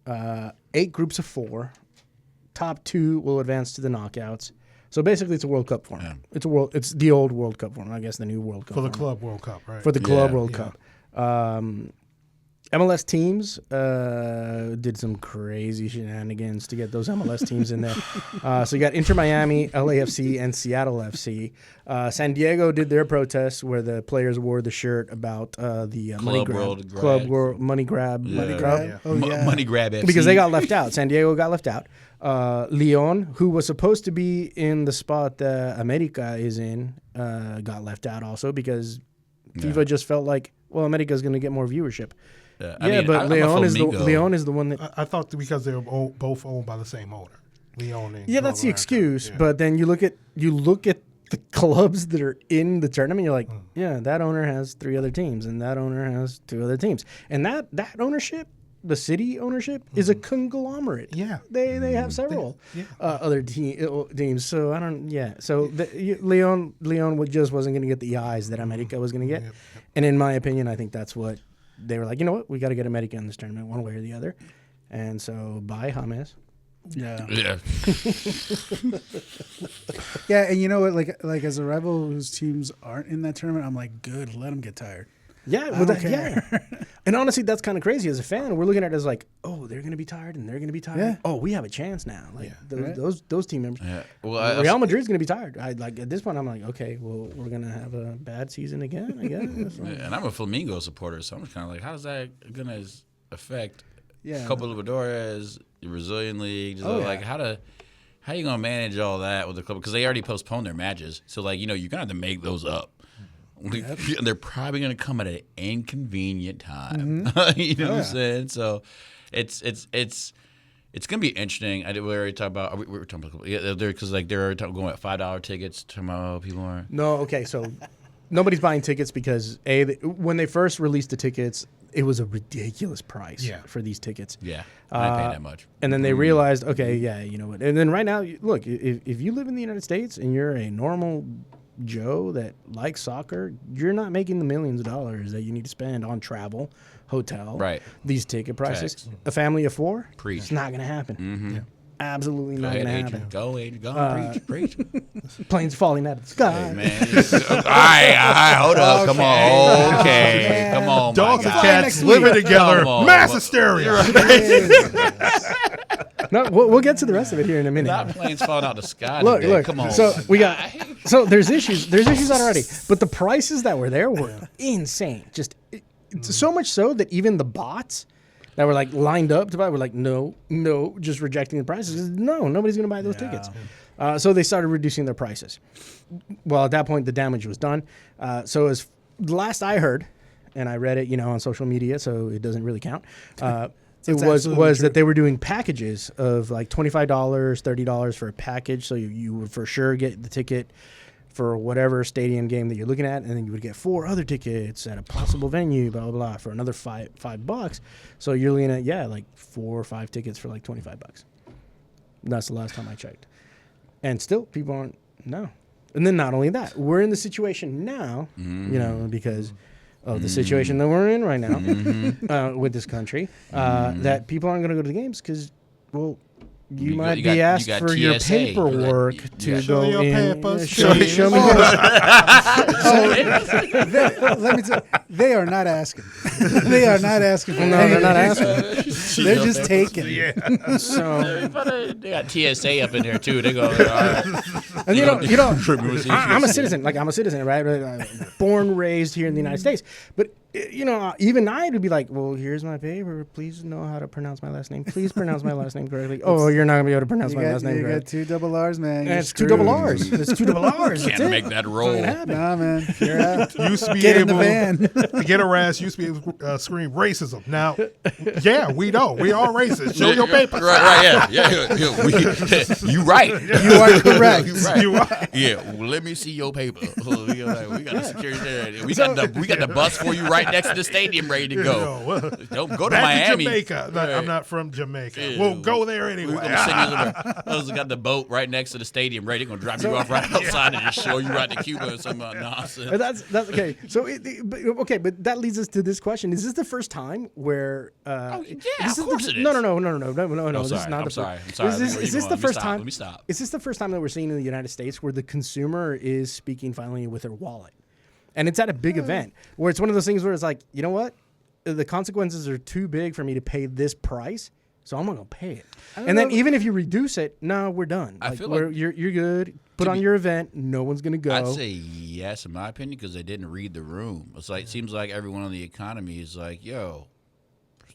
8 groups of 4. Top 2 will advance to the knockouts. So basically, it's a World Cup format. Yeah. It's the old World Cup format. I guess the new World Cup For the format. Club World Cup, right? For the Club Yeah. World Yeah. Cup. MLS teams did some crazy shenanigans to get those MLS teams in there. So you got Inter Miami, LAFC, and Seattle FC. San Diego did their protests where the players wore the shirt about the money grab. Yeah. Oh yeah. Money grab FC. Because they got left out. San Diego got left out. Leon, who was supposed to be in the spot that America is in, got left out also because FIFA just felt like, well, America's going to get more viewership. I'm Leon a is Flamingo. the one that. I thought that because they were both owned by the same owner, Leon and Yeah, that's the Club excuse. America. But then you look at the clubs that are in the tournament. You're like, yeah, that owner has 3 other teams, and that owner has 2 other teams, and that ownership, the city ownership, is a conglomerate. Yeah. they have several Yeah. other teams. So I don't. Yeah. So Leon just wasn't going to get the eyes that America was going to get, Yep. and in my opinion, I think that's what they were like. You know what? We got to get America in this tournament one way or the other, and so bye James. Yeah. Yeah. Yeah, and you know what? Like as a rival whose teams aren't in that tournament, I'm like, good, let them get tired. Yeah, I don't care. yeah. And honestly, that's kind of crazy. As a fan, we're looking at it as like, oh, they're going to be tired, and they're going to be tired. Yeah. Oh, we have a chance now. Like those team members. Yeah. Well, Real Madrid's going to be tired. At this point, I'm like, okay, well, we're going to have a bad season again, I guess. and I'm a Flamingo supporter, so I'm just kind of like, how's that gonna affect Yeah. Copa Libertadores, the Brazilian League? Just Oh, like yeah. how you gonna manage all that with the club? Because they already postponed their matches, so like you're gonna have to make those up. They're probably gonna come at an inconvenient time. You know what I'm saying? So it's gonna be interesting. We already talked about. We were talking about because they're already going at $5 tickets tomorrow. People aren't. No, okay, so nobody's buying tickets because when they first released the tickets, it was a ridiculous price for these tickets. Yeah, I didn't pay that much. And then they realized, okay, yeah, you know what? And then right now, look, if you live in the United States and you're a normal Joe that likes soccer, you're not making the millions of dollars that you need to spend on travel, hotel, Right. these ticket prices. Facts. A family of 4, Preach. it's not going to happen. Mm-hmm. Absolutely Go not ahead, going to Adrian. happen. Go, Adrian. Go, preach. Planes falling out of the sky. Hey, man. All right, hold up. Come on. Okay. Come on, Dogs my and guy. cats living together. Come on. Mass hysteria. No, we'll get to the rest of it here in a minute. Not planes falling out the sky. Look, today. look. Come on. So we got. So there's issues. There's issues out already. But the prices that were there were insane. Just so much so that even the bots that were like lined up to buy were like, no, just rejecting the prices. No, nobody's going to buy those tickets. So they started reducing their prices. Well, at that point, the damage was done. So as the last I heard, and I read it, on social media, so it doesn't really count. It was absolutely true. that they were doing packages of like $25, $30 for a package, so you would for sure get the ticket for whatever stadium game that you're looking at, and then you would get 4 other tickets at a possible venue, blah blah blah, for another $5. So you're looking at like 4 or 5 tickets for like $25. That's the last time I checked. And still, people aren't, no. And then not only that, we're in the situation now, because of the situation that we're in right now with this country, that people aren't going to go to the games because, well, you might be asked for TSA. your paperwork to Show go your in. papers. Show me your Let me tell you, they are not asking. They are not asking for No, they're not asking. They're just taking. So, They got TSA up in there too. They go, all right. and I'm a citizen. Like, I'm a citizen, right? Born, raised here in the United States. But, even I would be like, well, here's my paper. Please know how to pronounce my last name. Please pronounce my last name correctly. Oh, you're not going to be able to pronounce my last name You got correctly. 2 double R's, man. And You're it's 2 screwed. double R's. It's 2 double R's. That's Can't it. make that roll. Nah, man. You're out. Used to be Get in able the van. to get harassed. Used to be able to scream racism. Now, yeah, we know we are racist. Show your papers. Right, yeah. You right. You are correct. You right. You are. Yeah, well, let me see your paper. We got the security there. We got the bus for you right next to the stadium, ready to go. Don't go to Back Miami. to Jamaica. No, I'm not from Jamaica. Yeah. We'll go there We're anyway. gonna send you somewhere. Those got the boat right next to the stadium, ready. They're gonna drop you off right outside and just show you right to Cuba or some nonsense. But that's okay. So but that leads us to this question: is this the first time where? yeah, this of course it is. No. This is sorry. not I'm the sorry. first. I'm sorry. Is this the first time? Let me stop. Is this the first time that we're seeing in the United States where the consumer is speaking finally with their wallet, and it's at a big event where it's one of those things where it's like, you know what, the consequences are too big for me to pay this price, so I'm gonna pay it. And then even if you reduce it, no, we're done. I feel like you're good. Put on your event. No one's gonna go. I'd say yes, in my opinion, because they didn't read the room. It's like, it seems like everyone on the economy is like, yo,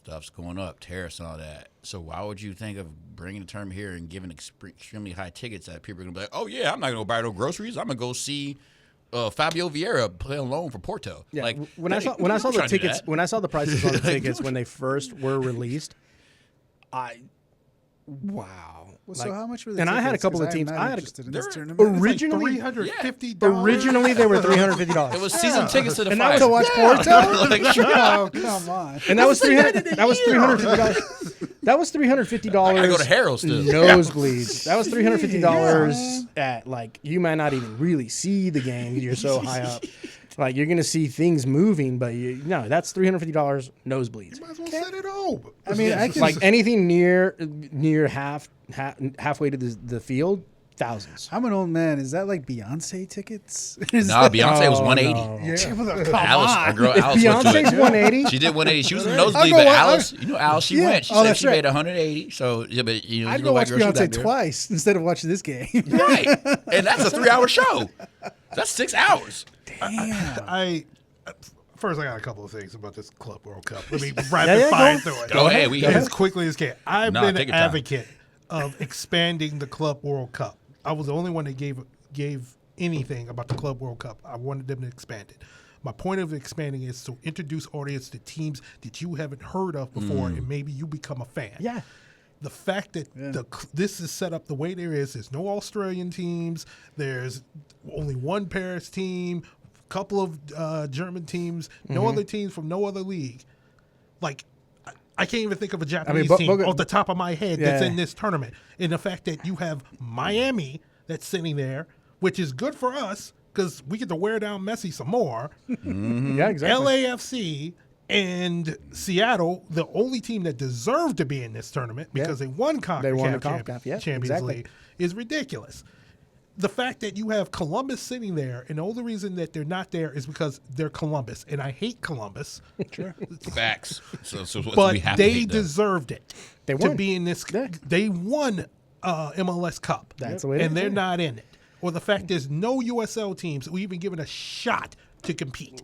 stuff's going up, tariffs and all that. So why would you think of bringing the term here and giving extremely high tickets that people are going to be like, oh, yeah, I'm not going to buy no groceries. I'm going to go see Fabio Vieira play alone for Porto. Yeah, like, when I saw the tickets, when I saw the prices on the tickets when they first were released, wow. Well, so how much were the and tickets? I had a couple 'Cause of I'm teams. not I had interested in this They're tournament. originally $350. Originally, they were $350. it was season tickets to the And fight. To watch Porto? Like, Oh, come on. And that was $350. That was $350. I gotta go to Harold still. Nosebleeds. That was $350 at, like, you might not even really see the game. You're so high up. Like, you're gonna see things moving, but no, that's $350 nosebleeds. Might as well set it home. I mean, I can Like anything near halfway to the field, thousands. I'm an old man. Is that like Beyonce tickets? Nah, Beyonce was 180. No. Alice, our girl Alice went to Beyonce's it. 180. She did 180. She was in the nosebleed, go but watch- Alice, Alice, she Yeah. went. She Oh, said that's she right. made 180. So, yeah, but you I'd know, go watch girl, she back Beyonce there. twice instead of watching this game. Right, and that's a 3-hour show. That's 6 hours. First, I got a couple of things about this Club World Cup. Let me Yeah, rapid fire go. through it. Go ahead. We as quickly as can. I've Nah, been take an your time. advocate of expanding the Club World Cup. I was the only one that gave anything about the Club World Cup. I wanted them to expand it. My point of expanding is to introduce audience to teams that you haven't heard of before, and maybe you become a fan. Yeah. The fact that this is set up the way there is, there's no Australian teams. There's only one Paris team, a couple of German teams, no other teams from no other league. Like, I can't even think of a Japanese team off the top of my head that's in this tournament. And the fact that you have Miami that's sitting there, which is good for us because we get to wear down Messi some more. Yeah, exactly. LAFC and Seattle, the only team that deserved to be in this tournament because they won They won the CONCACAF CONCACAF, yeah, Champions exactly. League, is ridiculous. The fact that you have Columbus sitting there, and the only reason that they're not there is because they're Columbus, and I hate Columbus. Sure. Facts. So what But we have to they hate them. deserved it They to won. be in this. Yeah. They won MLS Cup. That's the way it and is, they're yeah. not in it. Or the fact there's no USL teams who even given a shot to compete.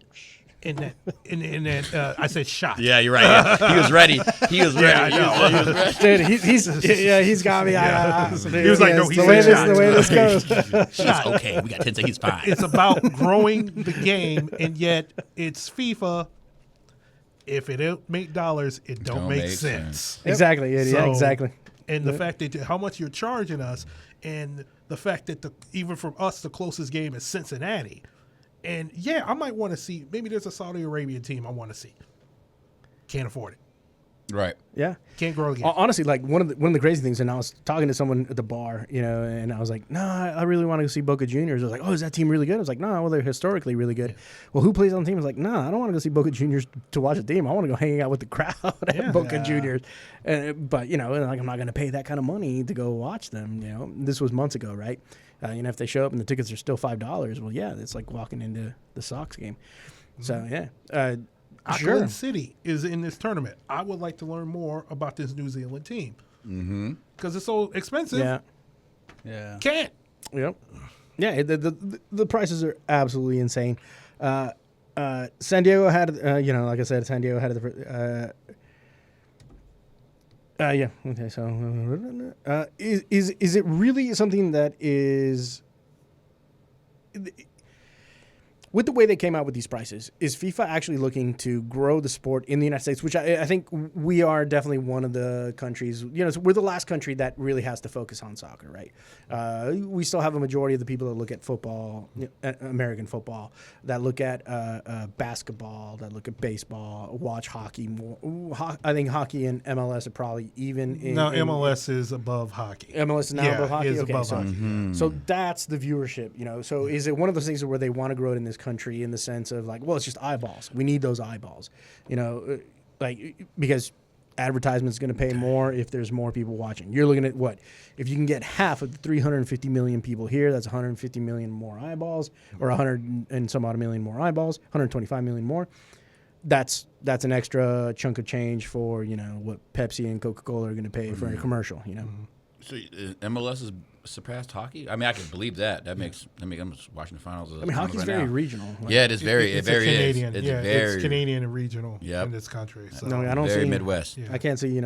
In that, I said shot. Yeah, you're right. Yeah. He was ready. He was ready. I know. He was ready. Dude, he's got me. He was like, no, the he way said this shot. goes. Shot. Okay, we got 10 seconds. He's fine. It's about growing the game, and yet it's FIFA. If it don't make dollars, it don't make sense. Exactly. Yeah, So- exactly. And the fact that how much you're charging us, and the fact that even from us, the closest game is Cincinnati. And yeah, I might want to see. Maybe there's a Saudi Arabian team I want to see. Can't afford it. Right. Yeah. Can't grow again. Honestly, like one of the crazy things, and I was talking to someone at the bar, and I was like, "No, I really want to go see Boca Juniors." I was like, "Oh, is that team really good?" I was like, "No, well, they're historically really good." Well, who plays on the team? I was like, "No, I don't want to go see Boca Juniors to watch a team. I want to go hang out with the crowd at Boca Juniors." But like I'm not going to pay that kind of money to go watch them. This was months ago, right? If they show up and the tickets are still $5, well, yeah, it's like walking into the Sox game. So yeah. Auckland City is in this tournament. I would like to learn more about this New Zealand team. Because it's so expensive. Yeah. Can't. Yep. Yeah, the prices are absolutely insane. San Diego had, like I said, San Diego had the. Yeah. Okay. So, is it really something that is? With the way they came out with these prices, is FIFA actually looking to grow the sport in the United States, which I think we are definitely one of the countries, so we're the last country that really has to focus on soccer, right? We still have a majority of the people that look at football, American football, that look at basketball, that look at baseball, watch hockey more. I think hockey and MLS are probably even. MLS is above hockey. MLS is now above hockey? Is above hockey. So that's the viewership, So is it one of those things where they want to grow it in this country in the sense of like, well, it's just eyeballs. We need those eyeballs, because advertisement's going to pay more if there's more people watching. You're looking at what? If you can get half of the 350 million people here, that's 150 million more eyeballs, or 100 and some odd million more eyeballs, 125 million more. That's an extra chunk of change for, what Pepsi and Coca-Cola are going to pay for a commercial, So MLS has surpassed hockey? I mean, I can believe that. That makes. I'm just watching the finals. Hockey's very regional. Yeah, it is very. It's it very Canadian. is. It's Canadian and regional in this country. So. No, I don't very see Midwest. I can't see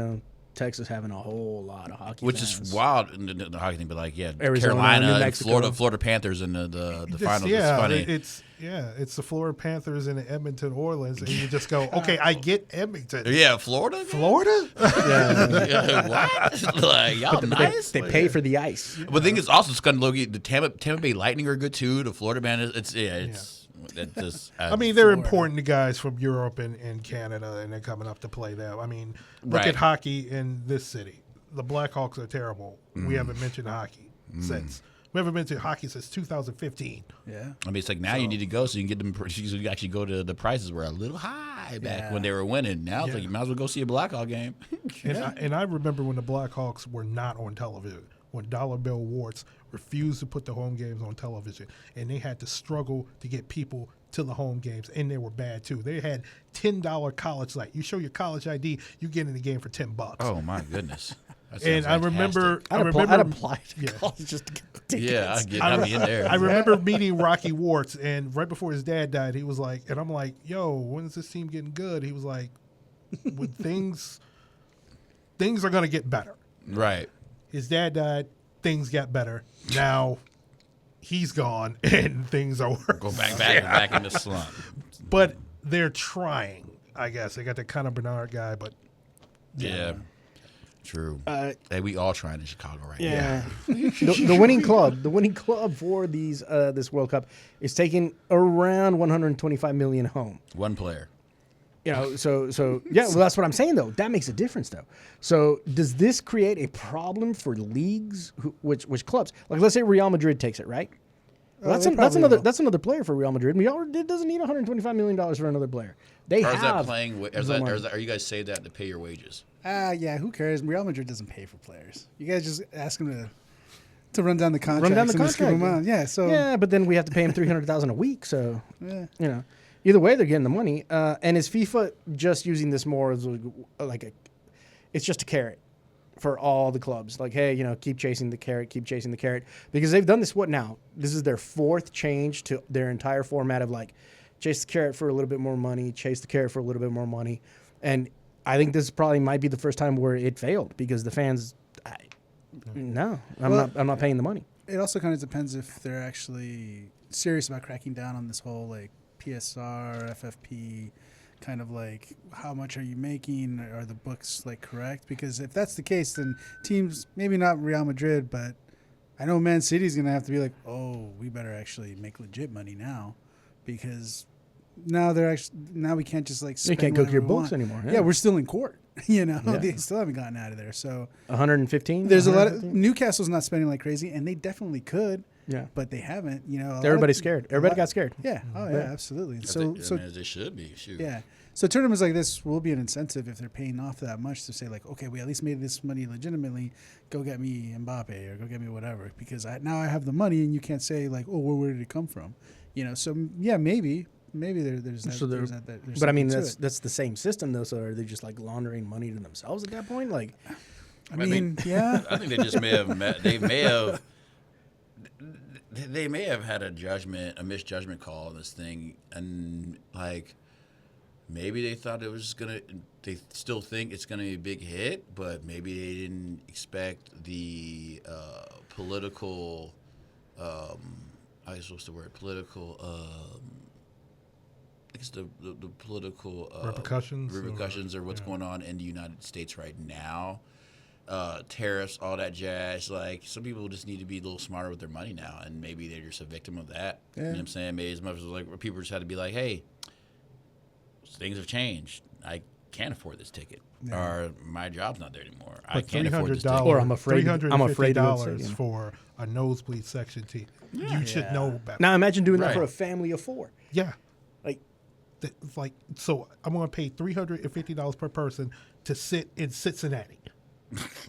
Texas having a whole lot of hockey, which fans. is wild in the hockey thing. But Arizona, Carolina, New and Mexico. Florida Panthers in the finals. It's funny. It's the Florida Panthers and the Edmonton Oilers, and you just go, okay, I get Edmonton. Yeah, Florida. What? Like y'all nice. They pay for the ice. But the thing is also, it's kind of low-key. The Tampa Bay Lightning are good too. The Florida Band it's. That just, I mean, they're important to guys from Europe and Canada, and they're coming up to play them. I mean, look at hockey in this city. The Blackhawks are terrible. We haven't mentioned hockey since. We haven't been to hockey since 2015. Yeah. I mean, it's like now you need to go so you can get them. So you actually go to the prices were a little high back when they were winning. Now it's like you might as well go see a Blackhawk game. And I remember when the Blackhawks were not on television, when Dollar Bill Warts refused to put the home games on television, and they had to struggle to get people to the home games, and they were bad too. They had $10 college light. You show your college ID, you get in the game for $10. Oh my goodness! And I remember, I'd apply to college just to get the tickets. I'd be in there. I remember meeting Rocky Warts, and right before his dad died, he was like, and I'm like, yo, when is this team getting good? He was like, when things are going to get better. Right. His dad died, things got better. Now he's gone, and things are worse. Go back in the slump. But they're trying, I guess. They got the Conor Bernard guy, but yeah. True. Hey, we all trying in Chicago right now. The winning club for this World Cup is taking around 125 million home. One player. So yeah. Well, that's what I'm saying though. That makes a difference though. So does this create a problem for leagues? Which clubs? Like let's say Real Madrid takes it, right? Well, that's another player for Real Madrid. Real Madrid doesn't need $125 million for another player. They have. Is that playing? Are you guys say that to pay your wages? Yeah, who cares? Real Madrid doesn't pay for players. You guys just ask them to run down the contract. Yeah, so yeah, but then we have to pay him $300,000 a week. So either way, they're getting the money. And is FIFA just using this more as it's just a carrot for all the clubs? Like, hey, keep chasing the carrot, because they've done this. What now? This is their fourth change to their entire format of like chase the carrot for a little bit more money, chase the carrot for a little bit more money, and I think this probably might be the first time where it failed because the fans, I'm not paying the money. It also kind of depends if they're actually serious about cracking down on this whole like PSR, FFP, kind of like how much are you making? Are the books like correct? Because if that's the case, then teams, maybe not Real Madrid, but I know Man City's going to have to be like, oh, we better actually make legit money now because now we can't just like spend you can't go to your whatever we books want anymore. Yeah, we're still in court. They still haven't gotten out of there. So 115. there's a lot of Newcastle's not spending like crazy, and they definitely could. Yeah. But they haven't. Everybody's scared. Everybody got scared. Yeah. Oh yeah, absolutely. As they should be. Shoot. Yeah. So tournaments like this will be an incentive if they're paying off that much to say like, okay, we at least made this money legitimately. Go get me Mbappe or go get me whatever, because now I have the money, and you can't say like, oh, where did it come from? So yeah, maybe there's that. So there's but I mean, that's that's the same system though. So are they just like laundering money to themselves at that point? Like, I mean, yeah. I think they just may have they may have had a misjudgment call on this thing, and like maybe they thought they still think it's gonna be a big hit, but maybe they didn't expect the political. I guess what's the word? Political. I guess the political repercussions or what's going on in the United States right now. Tariffs, all that jazz. Like, some people just need to be a little smarter with their money now, and maybe they're just a victim of that. Yeah. You know what I'm saying? Maybe as much as like people just had to be like, hey, things have changed. I can't afford this ticket, or my job's not there anymore. I can't afford this ticket. Or I'm afraid $350 for a nosebleed section ticket. You should know better. Now imagine doing that for a family of 4. Yeah. Like, So I'm going to pay $350 per person to sit in Cincinnati.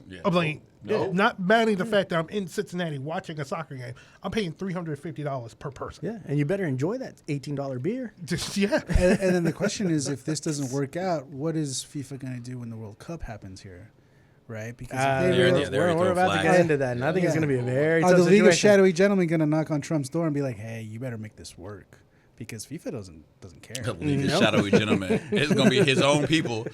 Yeah. I'm like, not banning the fact that I'm in Cincinnati watching a soccer game. I'm paying $350 per person. yeah, and you better enjoy that $18 beer. Yeah. And then the question is, if this doesn't work out, what is FIFA going to do when the World Cup happens here? Right? Because if we're about to get into that, and I think it's going to be a very are tough the League of situation. Shadowy Gentlemen going to knock on Trump's door and be like, hey, you better make this work? Because FIFA doesn't care. The League of Shadowy Gentlemen. It's going to be his own people.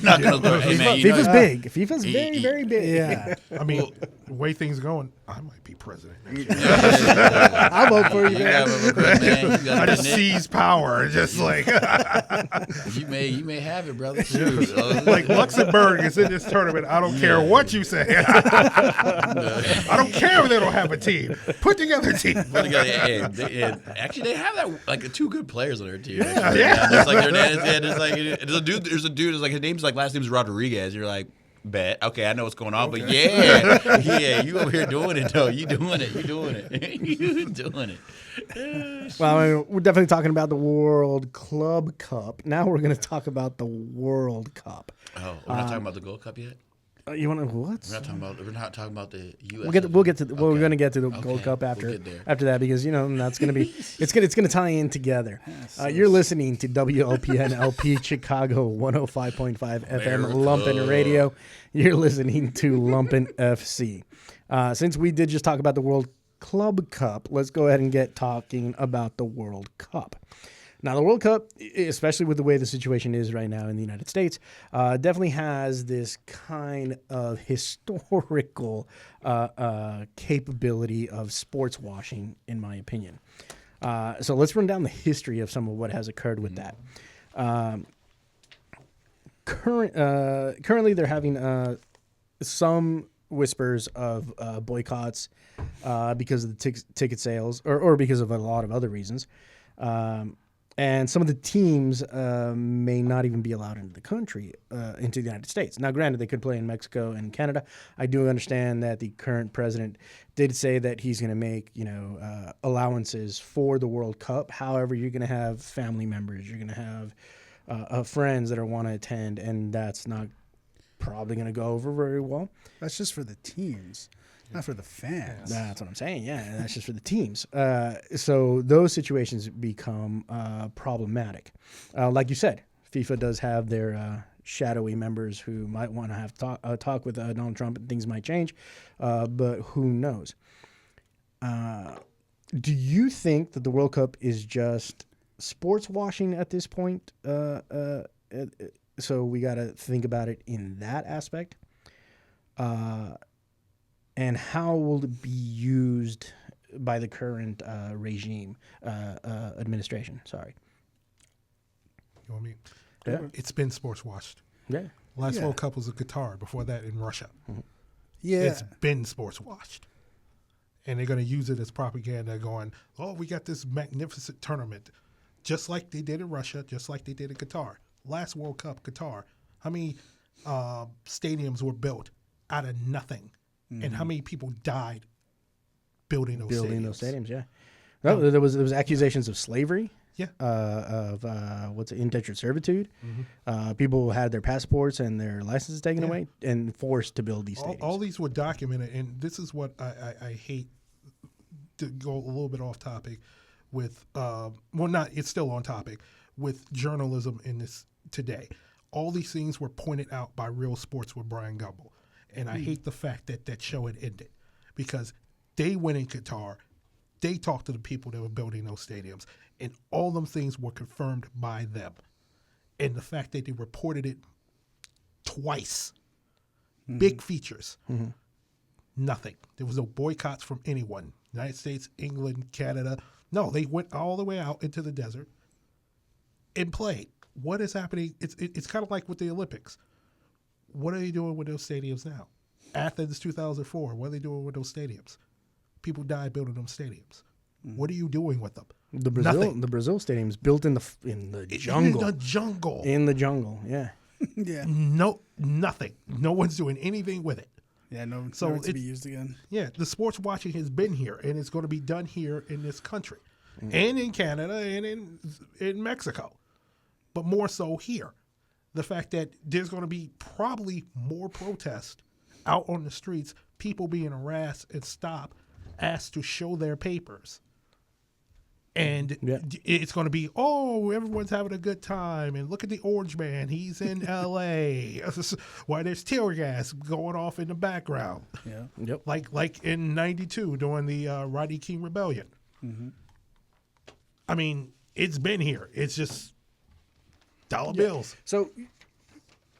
Not going to hey, man, FIFA's big. FIFA's very, very big. Yeah. I mean, the way things are going, I might be president. I'll vote for you. I just seize power. Just like you may have it, brother. Shoot. like Luxembourg is in this tournament. I don't care what you say. I don't care if they don't have a team. Put together a team. Actually, they have that like 2 good players on their team. Yeah. There's like there's a dude. There's a dude. It's like his name's like last name's Rodriguez. You're like, bet. Okay, I know what's going on, but yeah, you over here doing it though. You doing it. Well, I mean, we're definitely talking about the World Club Cup. Now we're going to talk about the World Cup. Oh, we're not talking about the Gold Cup yet. You want to what? We're not talking about the U.S. We're going to get to the Gold Cup after that, because that's going to be it's going to tie in together. You're listening to WLPN LP Chicago 105.5 FM Lumpen Radio. You're listening to Lumpen FC. Since we did just talk about the World Club Cup, let's go ahead and get talking about the World Cup. Now, the World Cup, especially with the way the situation is right now in the United States, definitely has this kind of historical capability of sports washing, in my opinion. So let's run down the history of some of what has occurred with that. Currently, they're having some whispers of boycotts because of the ticket sales or because of a lot of other reasons. And some of the teams may not even be allowed into the country, into the United States. Now, granted, they could play in Mexico and Canada. I do understand that the current president did say that he's going to make, allowances for the World Cup. However, you're going to have family members, you're going to have friends that want to attend, and that's not probably going to go over very well. That's just for the teams. Not for the fans. That's what I'm saying. Yeah, that's just for the teams. So those situations become problematic. Like you said, FIFA does have their shadowy members who might want to have talk with Donald Trump, and things might change, but who knows? Do you think that the World Cup is just sports washing at this point? So we got to think about it in that aspect. And how will it be used by the current administration? Sorry. You want me? Yeah. It's been sports washed. Yeah. Last World Cup was in Qatar. Before that, in Russia. Mm-hmm. Yeah. It's been sports washed. And they're going to use it as propaganda, going, oh, we got this magnificent tournament. Just like they did in Russia, just like they did in Qatar. Last World Cup, Qatar. How many stadiums were built out of nothing, and how many people died building those stadiums? Yeah. Well, there was accusations of slavery. Yeah. Of indentured servitude. People had their passports and their licenses taken away and forced to build these stadiums. All these were documented, and this is what I hate to go a little bit off topic with. It's still on topic with journalism in this today. All these things were pointed out by Real Sports with Brian Gumbel, and I hate the fact that show had ended because they went in Qatar. They talked to the people that were building those stadiums, and all them things were confirmed by them. And the fact that they reported it twice, big features, nothing. There was no boycotts from anyone. United States, England, Canada. No, they went all the way out into the desert and played. What is happening? It's kind of like with the Olympics. What are they doing with those stadiums now? Athens 2004, what are they doing with those stadiums? People died building them stadiums. What are you doing with them? The Brazil stadium's built in the jungle. In the jungle. In the jungle, yeah. Yeah. No, nothing. No one's doing anything with it. Yeah, So nowhere to be used again. Yeah, the sports watching has been here, and it's going to be done here in this country, and in Canada, and in Mexico, but more so here. The fact that there's going to be probably more protests out on the streets, people being harassed and stopped, asked to show their papers. And it's going to be, everyone's having a good time. And look at the Orange Man. He's in L.A. Why there's tear gas going off in the background. Yeah. Yep. Like in 92 during the Rodney King Rebellion. I mean, it's been here. It's just dollar bills. So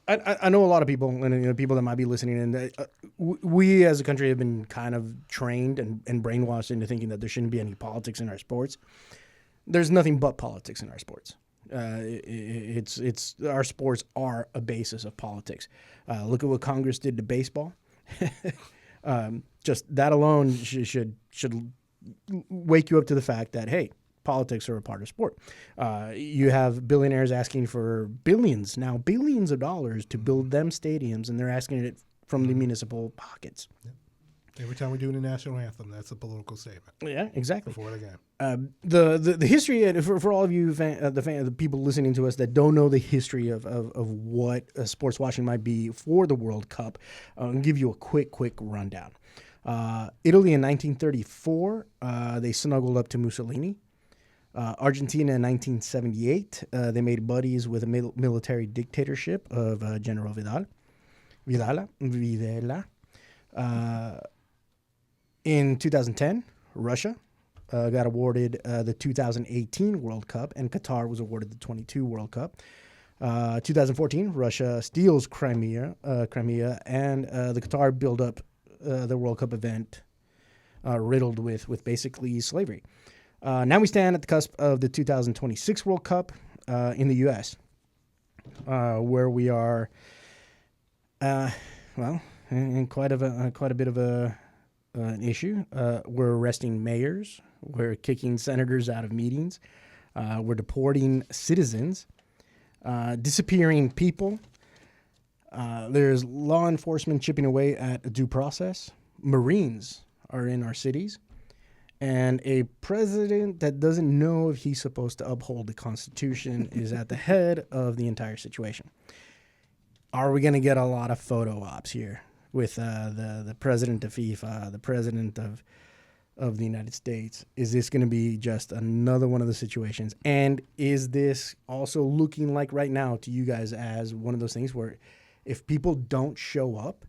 I know a lot of people, and people that might be listening, and we as a country have been kind of trained and brainwashed into thinking that there shouldn't be any politics in our sports. There's nothing but politics in our sports. It's our sports are a basis of politics. Look at what Congress did to baseball. Just that alone should wake you up to the fact that, hey, politics are a part of sport. You have billionaires asking for billions of dollars to build them stadiums, and they're asking it from the municipal pockets. Every time we do the national anthem, that's a political statement. Yeah, exactly. Before the game. The history, for all of you, the people listening to us that don't know the history of what sports watching might be for the World Cup, I'll give you a quick rundown. Italy in 1934, they snuggled up to Mussolini. Argentina in 1978, they made buddies with a military dictatorship of General Videla. In 2010, Russia got awarded the 2018 World Cup, and Qatar was awarded the 22 World Cup. 2014, Russia steals Crimea, and the Qatar build up the World Cup event riddled with basically slavery. Now we stand at the cusp of the 2026 World Cup in the U.S., where we are, in quite a bit of an issue. We're arresting mayors. We're kicking senators out of meetings. We're deporting citizens, disappearing people. There's law enforcement chipping away at due process. Marines are in our cities. And a president that doesn't know if he's supposed to uphold the Constitution is at the head of the entire situation. Are we going to get a lot of photo ops here with the president of FIFA, the president of the United States? Is this going to be just another one of the situations? And is this also looking like right now to you guys as one of those things where if people don't show up,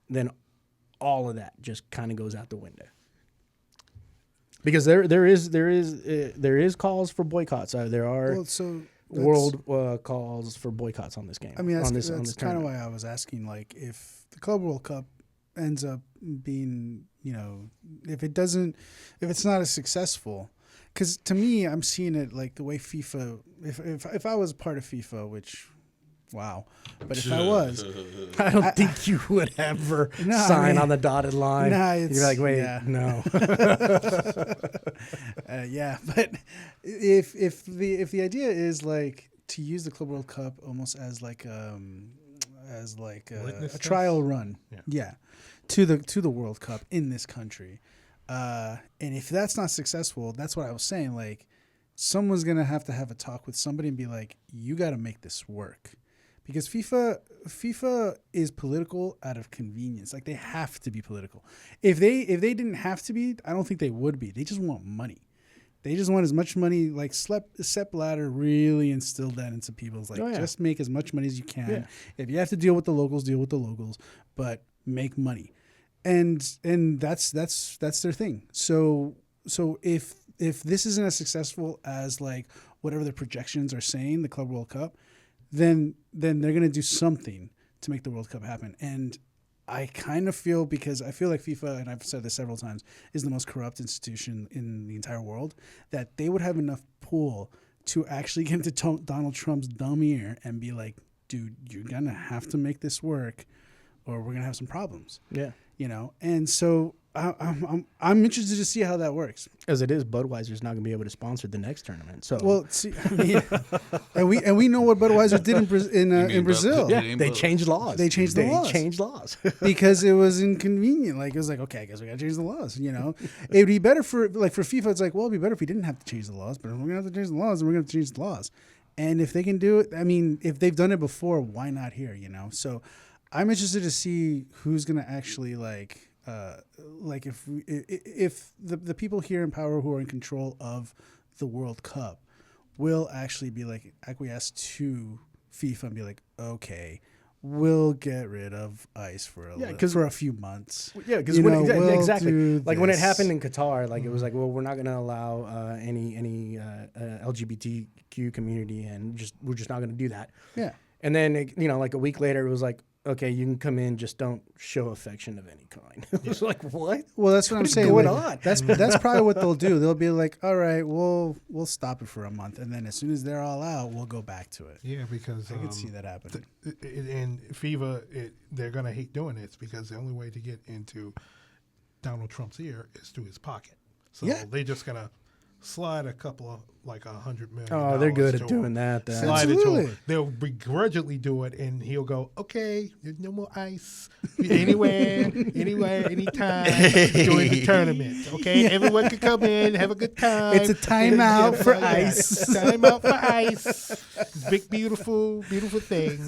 then all of that just kind of goes out the window? Because there is calls for boycotts. There are world calls for boycotts on this game. I mean, that's kind of why I was asking. Like, if the Club World Cup ends up being, if it's not as successful, because to me, I'm seeing it like the way FIFA. If I was part of FIFA, which. Wow. But if I was... I don't think you would ever sign on the dotted line. You're like, wait, no. Yeah, but if the idea is like to use the Club World Cup almost as like as like Litmus a test? trial run. Yeah. Yeah, to the World Cup in this country. And if that's not successful, that's what I was saying. Like, someone's gonna have to have a talk with somebody and be like, "You got to make this work," because FIFA is political out of convenience. Like, they have to be political. If they didn't have to be, I don't think they would be. They just want money. They just want as much money. Like Sepp Blatter really instilled that into people. It's like, just make as much money as you can. Yeah. If you have to deal with the locals, deal with the locals, but make money. And that's their thing. So if this isn't as successful as like whatever the projections are saying, the Club World Cup, then they're gonna do something to make the World Cup happen. And I kind of feel, because I feel like FIFA, and I've said this several times, is the most corrupt institution in the entire world, that they would have enough pull to actually get into Donald Trump's dumb ear and be like, dude, you're gonna have to make this work, or we're gonna have some problems. Yeah. You know, and so I'm interested to see how that works. As it is, Budweiser's not going to be able to sponsor the next tournament. So, Well, see, I mean, and we know what Budweiser did in Brazil. yeah, they changed laws. They changed the laws. Changed laws. Because it was inconvenient. Like, it was like, okay, I guess we got to change the laws. You know, it'd be better for FIFA. It's like, well, it'd be better if we didn't have to change the laws, but if we're gonna have to change the laws, then we're gonna have to change the laws. And if they can do it, I mean, if they've done it before, why not here? You know, so I'm interested to see who's gonna actually like if the people here in power who are in control of the World Cup will actually be like acquiesce to FIFA and be like, okay, we'll get rid of ice for a few months. Yeah, because exactly like when it happened in Qatar, like it was like, well, we're not going to allow any LGBTQ community, and we're just not going to do that. Yeah, and then like a week later, it was like, okay, you can come in, just don't show affection of any kind. It was like, what? Well, that's what I'm saying. Going on? That's probably what they'll do. They'll be like, all right, we'll stop it for a month, and then as soon as they're all out, we'll go back to it. Yeah, because I can see that happening. In FIFA, they're going to hate doing this, because the only way to get into Donald Trump's ear is through his pocket. So they're just going to slide a couple of like $100 million. Oh, they're good at doing that. Slide it to him. They'll begrudgingly do it, and he'll go, "Okay, there's no more ice anywhere, anytime during the tournament. Okay, everyone can come in, have a good time. It's a timeout for ice. Timeout for ice. Big, beautiful thing.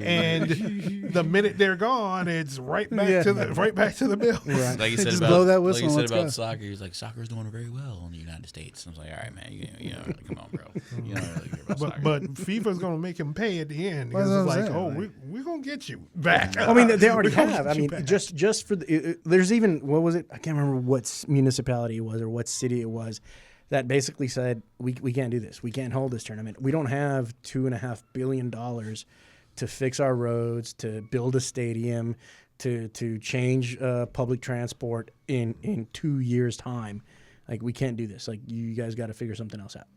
And the minute they're gone, it's right back to the mill. Right. Like you said Just about, blow that whistle. Like you and said about let's go. soccer, he's like, soccer's doing very well in the United States. I was like, all right, man, you know, come on, bro. You don't really care about soccer. But FIFA's going to make him pay at the end, because Well, it's that's like, what I'm saying, we're going to get you back. I mean, they already We're gonna have. get I you mean, back. just for there's even, what was it? I can't remember what municipality it was or what city it was that basically said, we can't do this. We can't hold this tournament. We don't have $2.5 billion to fix our roads, to build a stadium, to change public transport in 2 years' time. Like, we can't do this. Like, you guys got to figure something else out.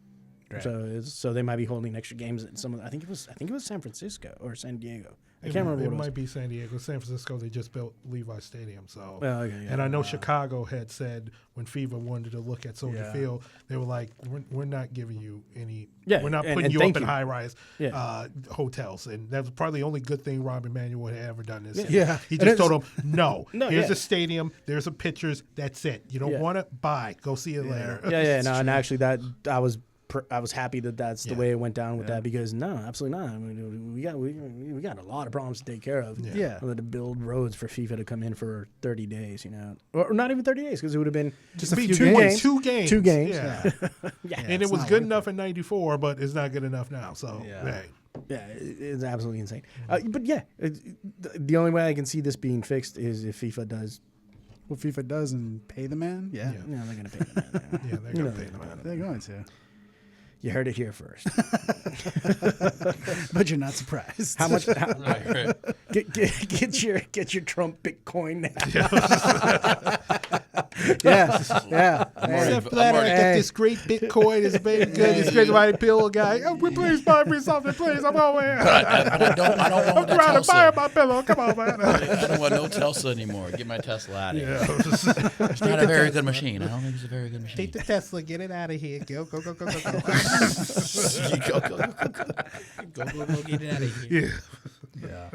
Right. So they might be holding extra games in some of. I think it was San Francisco or San Diego. I can't remember. It might be San Diego. San Francisco, they just built Levi Stadium. So, okay, yeah. And I know Chicago had said when FIFA wanted to look at Soldier Field, they were like, "We're not giving you any. We're not putting you up in high-rise hotels." And that was probably the only good thing Rob Emanuel had ever done this. Yeah. He just told them, "No, here's a stadium. There's some pictures. That's it. You don't want it? Buy. Go see it later." Yeah. No, and actually, I was happy that that's the way it went down with that, because no, absolutely not. I mean, we got a lot of problems to take care of. Yeah. To build roads for FIFA to come in for 30 days, or not even 30 days, because it would have been just a few games. Two games. 2 games. Yeah. And it was good enough in '94, but it's not good enough now. So, it's absolutely insane. But the only way I can see this being fixed is if FIFA does what FIFA does and pay the man. Yeah, they're going to pay the man. Yeah, they're going to pay the man. They're going to. You heard it here first. But you're not surprised. How much? Get your Trump Bitcoin now. Yeah. Sepp Blatter got this great Bitcoin. It's very good. This great white pillow guy. Oh, please buy me something, please. I'm over here. I don't want I'm trying to buy Tesla. my pillow. Come on, man. I don't want no Tesla anymore. Get my Tesla out of here. It's not a very good machine. I don't think it's a very good machine. Take the Tesla. Get it out of here. Go. Go, get it out of here. Yeah.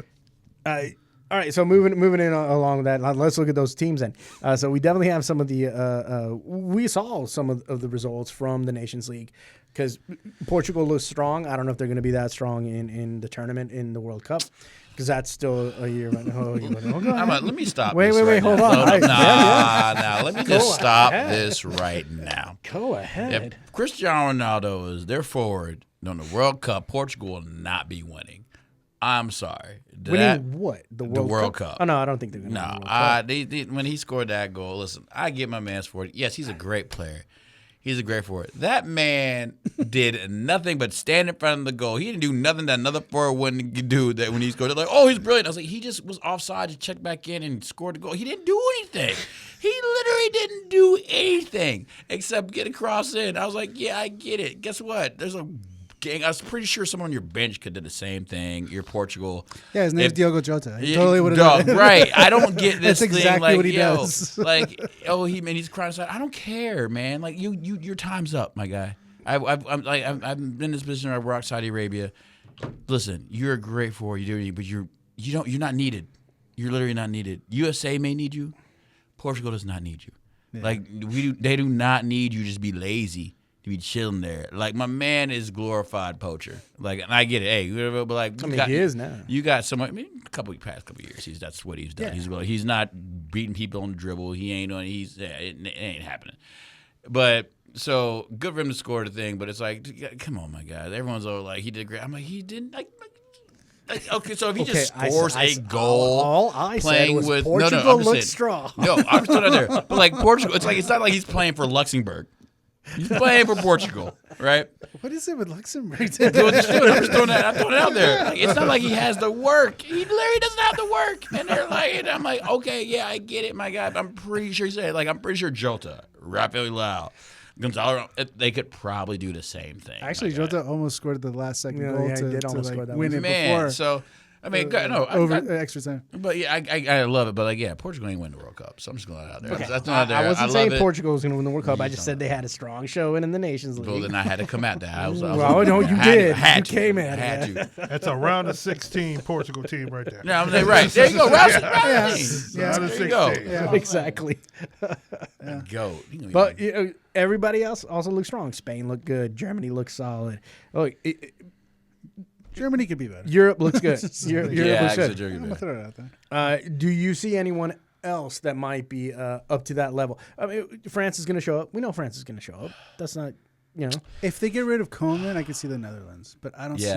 All right, so moving in along that, let's look at those teams then. So we definitely have some of the we saw some of the results from the Nations League because Portugal looks strong. I don't know if they're going to be that strong in the tournament in the World Cup because that's still a year. Let me stop. Wait, hold on. Let me just stop this right now. Go ahead. If Cristiano Ronaldo is their forward on the World Cup, Portugal will not be winning. I'm sorry. Winning what? The World Cup. Oh, no, I don't think they're going to win the World Cup. When he scored that goal, listen, I get my man's for it. Yes, he's a great player. He's a great forward. That man did nothing but stand in front of the goal. He didn't do nothing that another forward wouldn't do that when he scored. They're like, oh, he's brilliant. I was like, he just was offside, just checked back in and scored the goal. He didn't do anything. He literally didn't do anything except get across in. I was like, yeah, I get it. Guess what? There's a gang. I was pretty sure someone on your bench could do the same thing. You're Portugal. Yeah, his name's Diogo Jota. He totally would have done it. Right. I don't get this That's thing. exactly Like, what he does. He's crying aside. I don't care, man. Like your time's up, my guy. I've been in this position where I rock Saudi Arabia. Listen, you're a great forward, but you're not needed. You're literally not needed. USA may need you. Portugal does not need you. Yeah. Like they do not need you. Just be lazy. To be chilling there. Like, my man is glorified poacher. Like, and I get it. Hey, but like, he is now. You got someone. I mean, past couple years, that's what he's done. Yeah. He's not beating people on the dribble. He ain't on. It ain't happening. But so good for him to score the thing. But it's like, come on, my guy. Everyone's all like, he did great. I'm like, he didn't like. Okay, so if he just scores a goal, all I playing said was with Portugal looks strong. No, I'm still not there. But like Portugal, it's not like he's playing for Luxembourg. He's playing for Portugal, right? What is it with Luxembourg? I'm just throwing it out there. Like, it's not like he has the work. He literally doesn't have the work. And they're like, and I'm like, okay, yeah, I get it, my guy. But I'm pretty sure I'm pretty sure Jota, Rafael Leao, Gonzalo, they could probably do the same thing. Actually, Jota almost scored the last second goal to win it Man, before. So I mean, extra time. But yeah, I love it. But like, yeah, Portugal ain't win the World Cup, so I'm just going out there. Okay. That's not there. I wasn't saying it. Portugal was going to win the World Cup. I just said they had a strong showing in the Nations League. Well, then I had to come at that. You did. You came at it. Had to. That's a round of 16 Portugal team right there. Yeah, I'm right. There you go. Round of 16. Round of 16. Yeah. Exactly. Go. But everybody else also looks strong. Spain looked good. Germany looks solid. Germany could be better. Europe looks good. Europe looks good. I'm gonna throw it out there. Do you see anyone else that might be up to that level? I mean, France is going to show up. We know France is going to show up. That's not, If they get rid of Koeman, I could see the Netherlands, but I don't see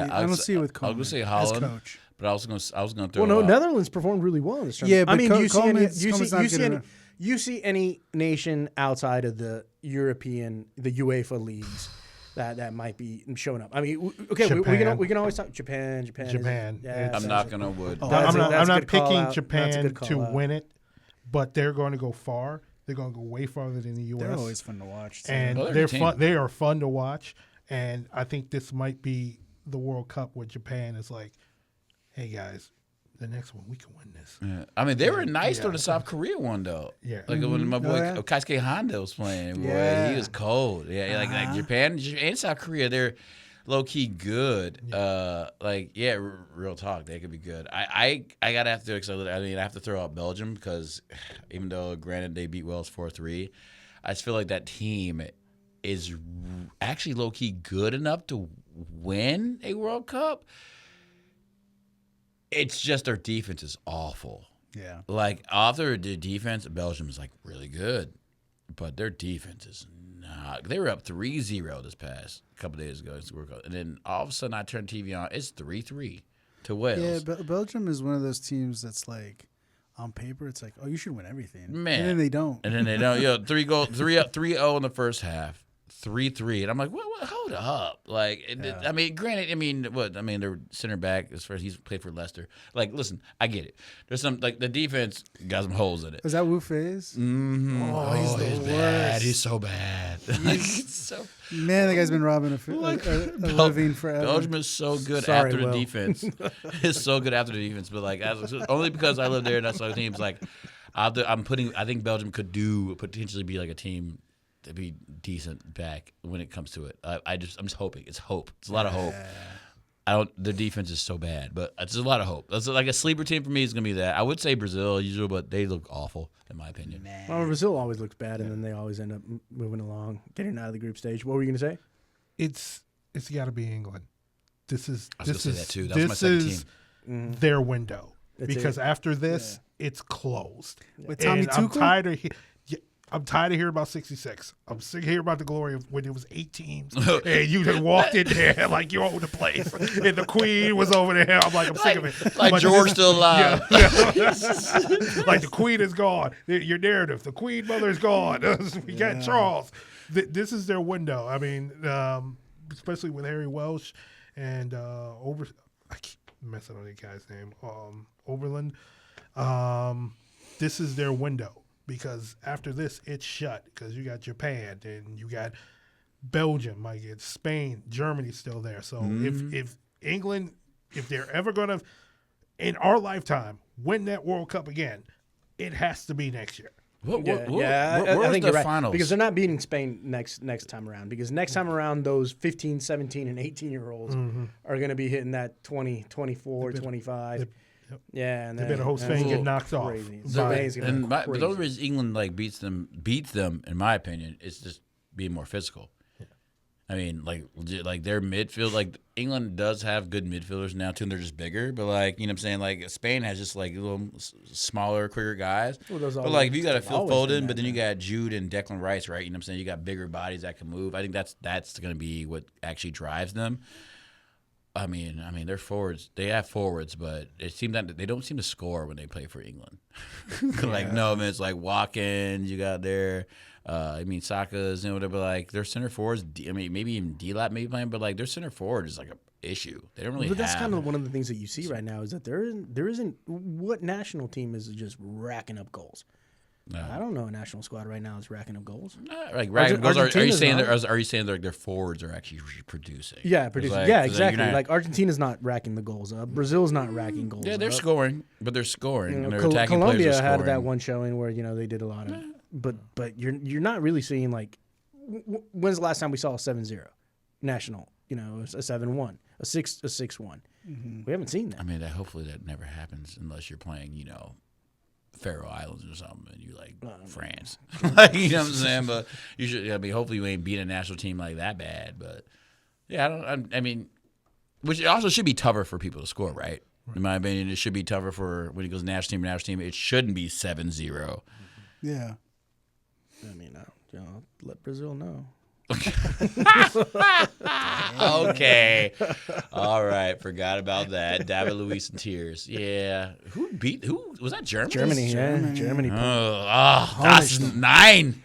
it with Koeman. I was going to say Holland, as coach. but I was going to throw. Well, no, Netherlands performed really well in this tournament. Yeah, but you see any nation outside of the European, the UEFA leagues that might be showing up? I mean, okay, we can always talk Japan. I'm not gonna would. I'm not picking Japan to win it, but they're going to go far. They're going to go way farther than the U.S. They're always fun to watch, and they're fun. They are fun to watch, and I think this might be the World Cup where Japan is like, "Hey guys, the next one we can win this." Yeah. I mean, they were nice during the South Korea one though. Yeah, like when my boy Kaisuke Honda was playing. Boy, he was cold. Yeah, like Japan and South Korea, they're low key good. Real talk, they could be good. I gotta have to. I have to throw out Belgium because even though granted they beat Wales 4-3, I just feel like that team is actually low key good enough to win a World Cup. It's just their defense is awful. Yeah. Like, after the defense, Belgium is, like, really good. But their defense is not. They were up 3-0 this past couple days ago. And then all of a sudden I turn TV on. It's 3-3 to Wales. Yeah, Belgium is one of those teams that's, like, on paper, it's like, oh, you should win everything. Man. And then they don't. 3-0 in the first half. 3-3, and I'm like, what? Hold up! Like, I mean, granted, their center back, as far as he's played for Leicester. Like, listen, I get it. There's some the defense got some holes in it. Is that Wu Fei's? Mm-hmm. Oh, he's the worst. Bad. He's so bad. Man, the guy's been robbing a living forever. Belgium is so good after the defense. It's so good after the defense, but like only because I live there and that's why teams like. I think Belgium could potentially be like a team to be decent back when it comes to it. I'm just hoping. It's hope. It's a lot of hope. The defense is so bad, but it's a lot of hope. That's like a sleeper team for me is gonna be that. I would say Brazil usually, but they look awful in my opinion. Well, Brazil always looks bad, and then they always end up moving along, getting out of the group stage. What were you gonna say? It's got to be England. I was gonna say that too. That was my second team. Their window That's because it. after this, it's closed. With Tommy And I'm Tuchel? tired of hearing about 66. I'm sick of hearing about the glory of when it was 8 teams and you just walked in there like you owned the place and the Queen was over there. I'm like, I'm sick of it. Like But George this- still alive. like the Queen is gone. Your narrative, the Queen Mother is gone. We got Charles. This is their window. I mean, especially with Harry Welsh and I keep messing on that guy's name, Oberlin. This is their window because after this, it's shut because you got Japan and you got Belgium, like it's Spain, Germany's still there. So if England, if they're ever going to, in our lifetime, win that World Cup again, it has to be next year. Where I was think the you're right. finals? Because they're not beating Spain next time around. Because next time around, those 15, 17, and 18-year-olds are going to be hitting that 20, 24, 25. Yeah, and They better hope Spain get knocked off. crazy. by- Spain's gonna go But the crazy. only reason England like beats them, in my opinion, is just being more physical. I mean, like legit, like their midfield, like England does have good midfielders now too, and they're just bigger. But like you know what I'm saying, like Spain has just like little smaller, quicker guys. Well, those but like if you got a always Phil been Foden, that, but then you got Jude and Declan Rice, right? You know what I'm saying? You got bigger bodies that can move. I think that's going to be what actually drives them. I mean, they're forwards. They have forwards, but it seems that they don't seem to score when they play for England. Like no, man, it's like Watkins. You got there. Saka's and whatever. Like their center forwards. Maybe even D-Lap maybe playing, but like their center forward is like a issue. They don't really. But that's have. kind of one of the things that you see right now is that there isn't what national team is just racking up goals. I don't know a national squad right now is racking up goals. Like racking goals. Are you Argentina's saying not. are you saying their forwards are actually producing? Yeah, 'Cause, producing. like- Yeah, 'cause, like, exactly. you're not- Like Argentina's not racking the goals up. Brazil's not racking goals. yeah, they're up. scoring, but they're scoring. You know, And their attacking Colombia players are had scoring. that one showing where they did a lot of, but you're not really seeing like when's the last time we saw a 7-0 national? A 7-1, a 6-1. We haven't seen that. I mean, hopefully that never happens unless you're playing, Faroe Islands or something, and you like France. Like, you know what I'm saying? But you should. I mean, hopefully you ain't beat a national team like that bad. But yeah, I mean, which it also should be tougher for people to score, right? In my opinion, it should be tougher for when it goes national team. It shouldn't be 7-0. Yeah. I mean, let Brazil know. Okay. All right. Forgot about that. David Luiz in tears. Yeah. Who was that? Germany? Germany. That's 9.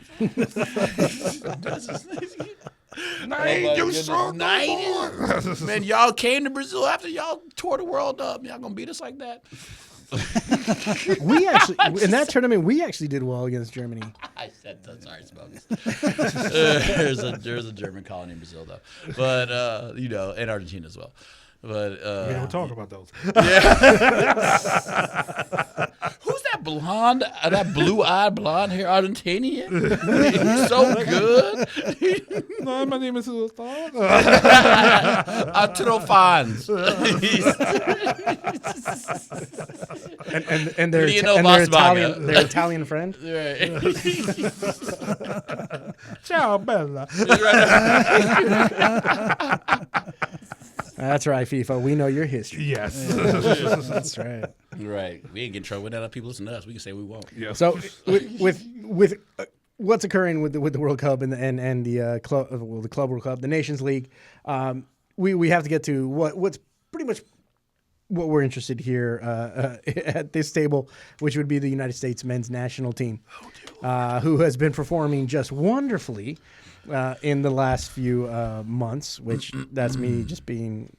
You saw Man, y'all came to Brazil after y'all tore the world up. Y'all gonna beat us like that? We actually in that tournament we actually did well against Germany. I said that. Sorry, Smokes. There's a German colony in Brazil though, but and Argentina as well. But We don't talk about those. who's that blonde, that blue-eyed blonde hair Argentinian? He's so good. No, my name is Sultan. Arturo Fons. And their Lino their Basmaga. Italian friend. Ciao, Bella. That's right, FIFA. We know your history. Yes. That's right. Right. We ain't get in trouble with that. If people listen to us, we can say we won't. Yes. So with what's occurring with the World Cup and the Club World Cup, the Nations League, we have to get to what's pretty much what we're interested here at this table, which would be the United States men's national team, who has been performing just wonderfully in the last few months. Which that's me just being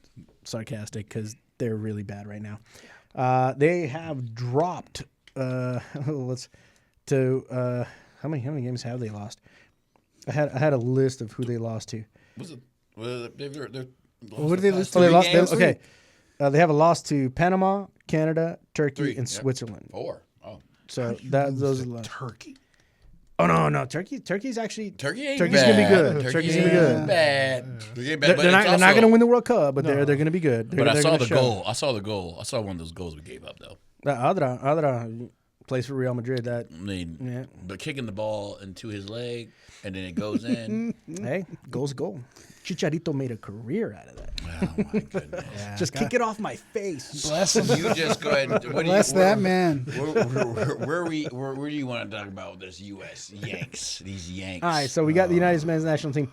sarcastic because they're really bad right now. They have dropped. How many games have they lost? I had a list of who they lost to. Was it? Well, they're What did they lose? three They lost. games? Okay, they have a loss to Panama, Canada, Turkey, 3, and yep. Switzerland. 4. Oh. So those are the last. Turkey. Oh no, Turkey's actually Turkey ain't Turkey's bad. gonna be good. Turkey Turkey's gonna be ain't good. bad. Turkey ain't bad, They're but not it's also- going to win the World Cup, but they're going to be good. But I They're saw gonna the show. goal. I saw the goal. I saw one of those goals we gave up though. Adra plays for Real Madrid. That I mean, yeah. but kicking the ball into his leg and then it goes in. Hey, goal's a goal. Chicharito made a career out of that. Oh my goodness! Just kick it off my face. Bless him. You just go ahead. And, what do Bless you, that man. Where do you want to talk about this U.S. Yanks? These Yanks. All right, so we got the United men's national team.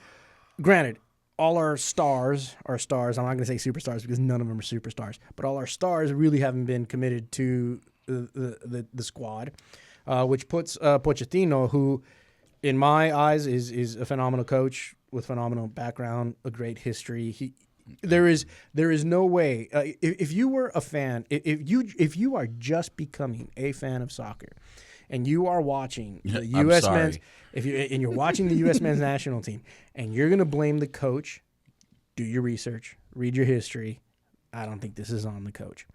Granted, all our stars are stars. I'm not going to say superstars because none of them are superstars. But all our stars really haven't been committed to the squad, which puts Pochettino, who, in my eyes, is a phenomenal coach with phenomenal background, a great history. There is no way if you were a fan, if you are just becoming a fan of soccer, and you are watching the U.S. men's, you're watching the U.S. men's national team, and you're gonna blame the coach, do your research, read your history. I don't think this is on the coach.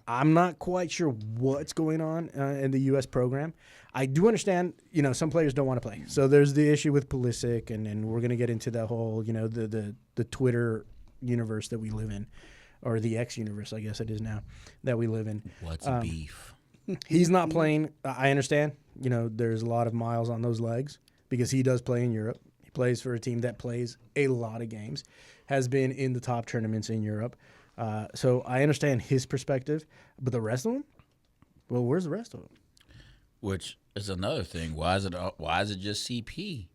I'm not quite sure what's going on in the U.S. program. I do understand, some players don't want to play. So there's the issue with Pulisic, and we're going to get into the whole, the Twitter universe that we live in, or the X universe, I guess it is now, that we live in. What's beef? He's not playing. I understand. There's a lot of miles on those legs because he does play in Europe. He plays for a team that plays a lot of games, has been in the top tournaments in Europe. So I understand his perspective, but the rest of them, well, where's the rest of them? Which is another thing. Why is it just CP?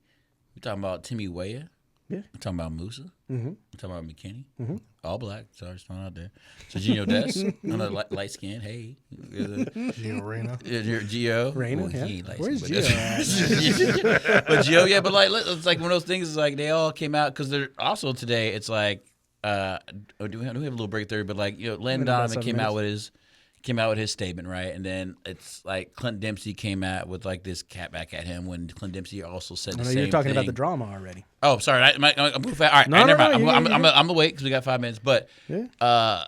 We're talking about Timmy Weah. Yeah. We're talking about Musa. Mm-hmm. We're talking about McKinney. Mm-hmm. All black. Sorry, it's not out there. So Gio Des, another light skin. Hey, Gio Reyna. Gio. Reyna, Well, yeah. he ain't light Where's skin, Gio at? but Gio, yeah. But it's like one of those things. Is like they all came out because they're also today. It's like, do we have a little break there? But Len Donovan came out with his statement, right? And then it's like Clint Dempsey came out with like this cat back at him when Clint Dempsey also said the same thing. You're talking about the drama already. Oh, sorry. I'm moving fast. All right, No, never no, mind. no, I'm gonna wait because we got 5 minutes. But Yeah.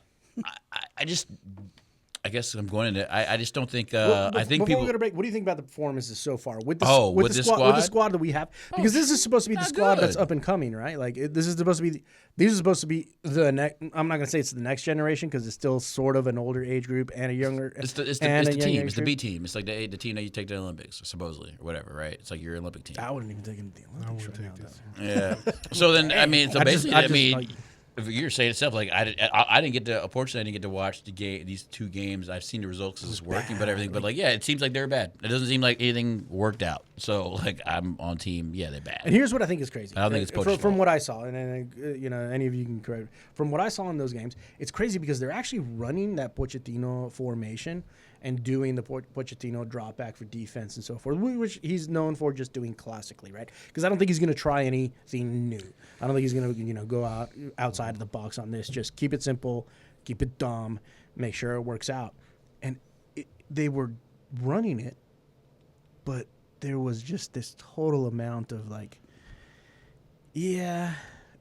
I guess I'm going into. I just don't think. Well, I think before people. we go to break, what do you think about the performances so far with the with this with the squad? squad that we have? Because this is supposed to be the not squad that's good. up and coming, right? Like this is supposed to be. These are supposed to be the next. I'm not going to say it's the next generation because it's still sort of an older age group and a younger. It's the and a team. younger It's the age B group. team. It's like the team that you take to the Olympics, supposedly, or whatever, right? It's like your Olympic team. I wouldn't even take him to the Olympics right now, though. Yeah. So then, I mean, so I just- basically, I I just, mean, like- if you're saying itself, like I didn't get to. Unfortunately, I didn't get to watch these 2 games. I've seen the results because it's working, but everything. But yeah, it seems like they're bad. It doesn't seem like anything worked out. So I'm on team. Yeah, they're bad. And here's what I think is crazy. I don't think it's Poach's from fault. what I saw, and any of you can correct. From what I saw in those games, it's crazy because they're actually running that Pochettino formation and doing the Pochettino drop back for defense and so forth, which he's known for just doing classically, right? Because I don't think he's going to try anything new. I don't think he's going to go outside of the box on this. Just keep it simple, keep it dumb, make sure it works out. And they were running it, but there was just this total amount of like, yeah,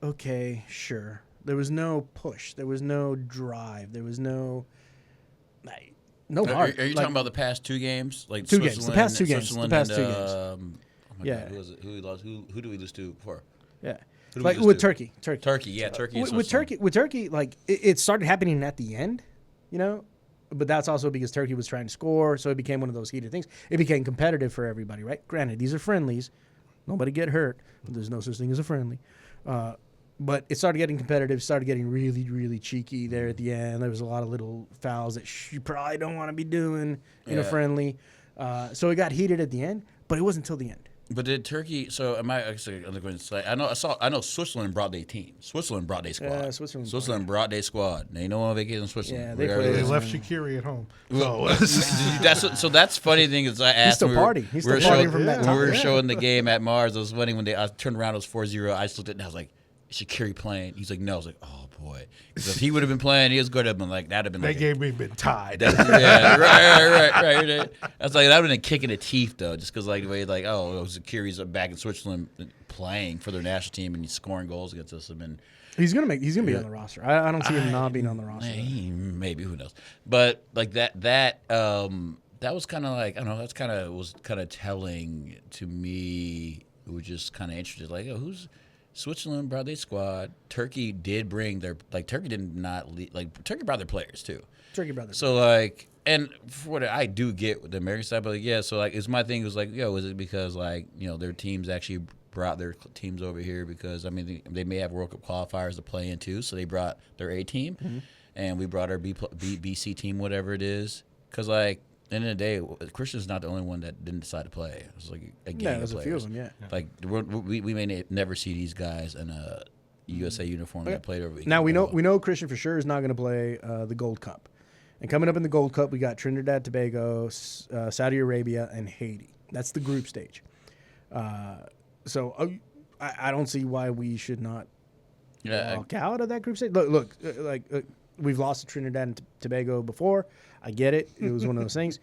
okay, sure. There was no push. There was no drive. There was no heart. Are you talking about the past 2 games? Like 2 games. The past 2 games. The Switzerland past and, 2 games. Oh my Yeah. God, who was it? Who we lost? Who do we lose to before? Yeah. Who do we Like lose with to? Turkey. Turkey, yeah, Turkey. And With Switzerland. Turkey, like it started happening at the end, but that's also because Turkey was trying to score, so it became one of those heated things. It became competitive for everybody, right? Granted, these are friendlies. Nobody get hurt. There's no such thing as a friendly. But it started getting competitive, started getting really, really cheeky there at the end. There was a lot of little fouls that you probably don't want to be doing in a Yeah. friendly. So it got heated at the end, but it wasn't until the end. But did Turkey? So am I? Actually, I'm going to say. I know. Switzerland brought their team. Switzerland brought their squad. Yeah, Switzerland brought their squad. They know on vacation in Switzerland. Yeah, they Whatever played it They is. left Shaqiri at home. So that's funny thing is I asked. still when we were- party. He's we were still partying showing- from that when time. we were Yeah. showing the game at Mars. It was funny when I turned around. It was 4-0. I just looked at it and I was like, "Is Shaqiri playing?" He's like, "No." I was like, "Oh boy." 'Cause if he would have been playing, he was good. Have been like that'd have been That like game may have been tied. yeah, right. That's like that would have been a kick in the teeth though, just because like the way Zakiri's back in Switzerland playing for their national team and he's scoring goals against us. He's gonna be on the roster. I don't see him not being on the roster. Maybe who knows? But like that that was kind of like, I don't know, that's kind of was kind of telling to me. Who was just kind of interested, like, oh, who's Switzerland brought their squad. Turkey did bring their, like, Turkey did not Turkey brought their players too. Turkey brothers. So like, and for what I do get with the American side, but like, yeah, so like, it's my thing was like, yo, is it because like, you know, their teams actually brought their teams over here because I mean they may have World Cup qualifiers to play in too, so they brought their A team, and we brought our BC team, whatever it is, because like. At the end of the day, Christian's not the only one that didn't decide to play. It was like a gang there's of a players. few of them, yeah. Like we may never see these guys in a USA uniform that played over. Now we know Christian for sure is not going to play the Gold Cup, and coming up in the Gold Cup we got Trinidad, Tobago, Saudi Arabia, and Haiti. That's the group stage. So I don't see why we should not walk out of that group stage. Look, we've lost to Trinidad and Tobago before. I get it. It was one of those things.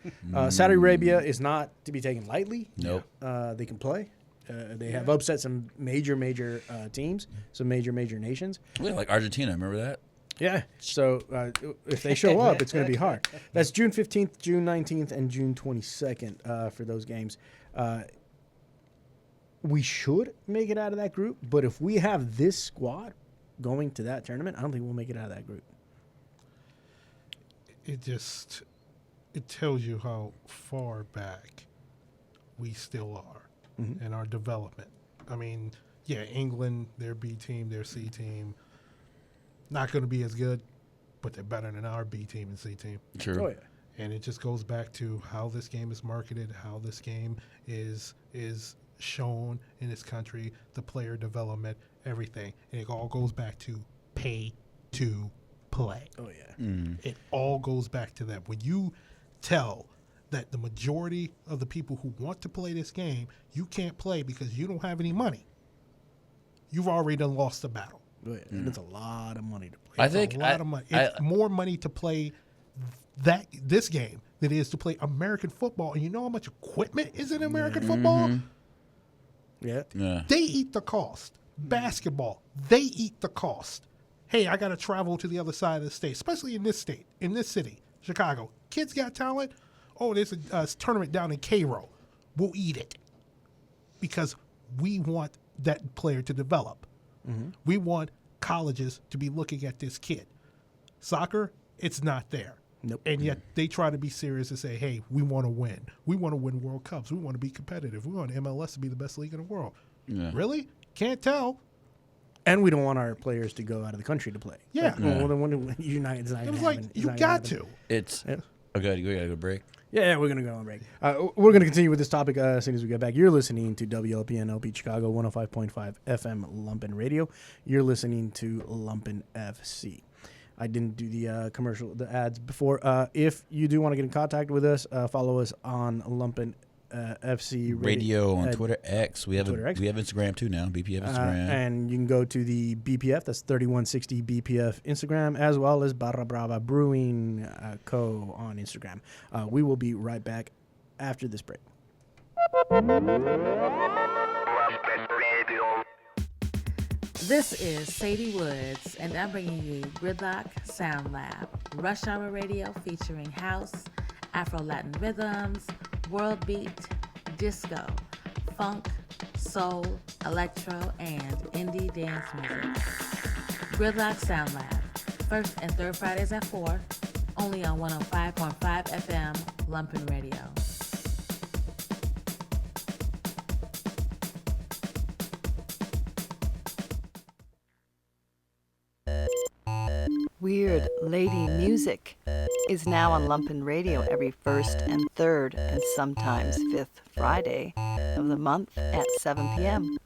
Saudi Arabia is not to be taken lightly. Nope. They can play. They have upset some major teams, some major nations. Yeah, like Argentina. Remember that? Yeah. So if they show up, it's going to be hard. That's June 15th, June 19th, and June 22nd for those games. We should make it out of that group, but if we have this squad going to that tournament, I don't think we'll make it out of that group. It tells you how far back we still are in our development. I mean, yeah, England, their B team, their C team, not going to be as good, but they're better than our B team and C team. True. Oh, yeah. And it just goes back to how this game is marketed, how this game is shown in this country, the player development, everything. And it all goes back to pay to play. Oh, yeah. It all goes back to that. When you tell that the majority of the people who want to play this game, you can't play because you don't have any money, you've already done lost the battle. Oh, yeah. And it's a lot of money to play. It's a lot of money. It's more money to play this game than it is to play American football. And you know how much equipment is in American football? Yeah. They eat the cost. Basketball, they eat the cost. Hey, I got to travel to the other side of the state, especially in this state, in this city, Chicago. Kids got talent. Oh, there's a tournament down in Cairo. We'll eat it because we want that player to develop. We want colleges to be looking at this kid. Soccer, it's not there. Nope. And yet they try to be serious and say, hey, we want to win. We want to win World Cups. We want to be competitive. We want MLS to be the best league in the world. Yeah. Really? Can't tell. And we don't want our players to go out of the country to play. Yeah. Well, then when United's not It going was to like, happen. you got to. It's Yeah. okay. We gotta go break. Yeah, we're going to go on break. We're going to continue with this topic as soon as we get back. You're listening to WLPN LP Chicago 105.5 FM Lumpen Radio. You're listening to Lumpen FC. I didn't do the ads before. If you do want to get in contact with us, follow us on Lumpen FC Radio on Twitter X. We have Twitter X. we have Instagram too now. BPF Instagram. And you can go to the BPF, that's 3160 BPF Instagram, as well as Barra Brava Brewing Co. on Instagram. We will be right back after this break. This is Sadie Woods, and I'm bringing you Gridlock Sound Lab, Rush Hour Radio featuring house, Afro-Latin rhythms, world beat, disco, funk, soul, electro, and indie dance music. Gridlock Sound Lab, first and third Fridays at 4, only on 105.5 FM Lumpen Radio. Weird Lady Music is now on Lumpen Radio every first and third and sometimes fifth Friday of the month at 7 p.m.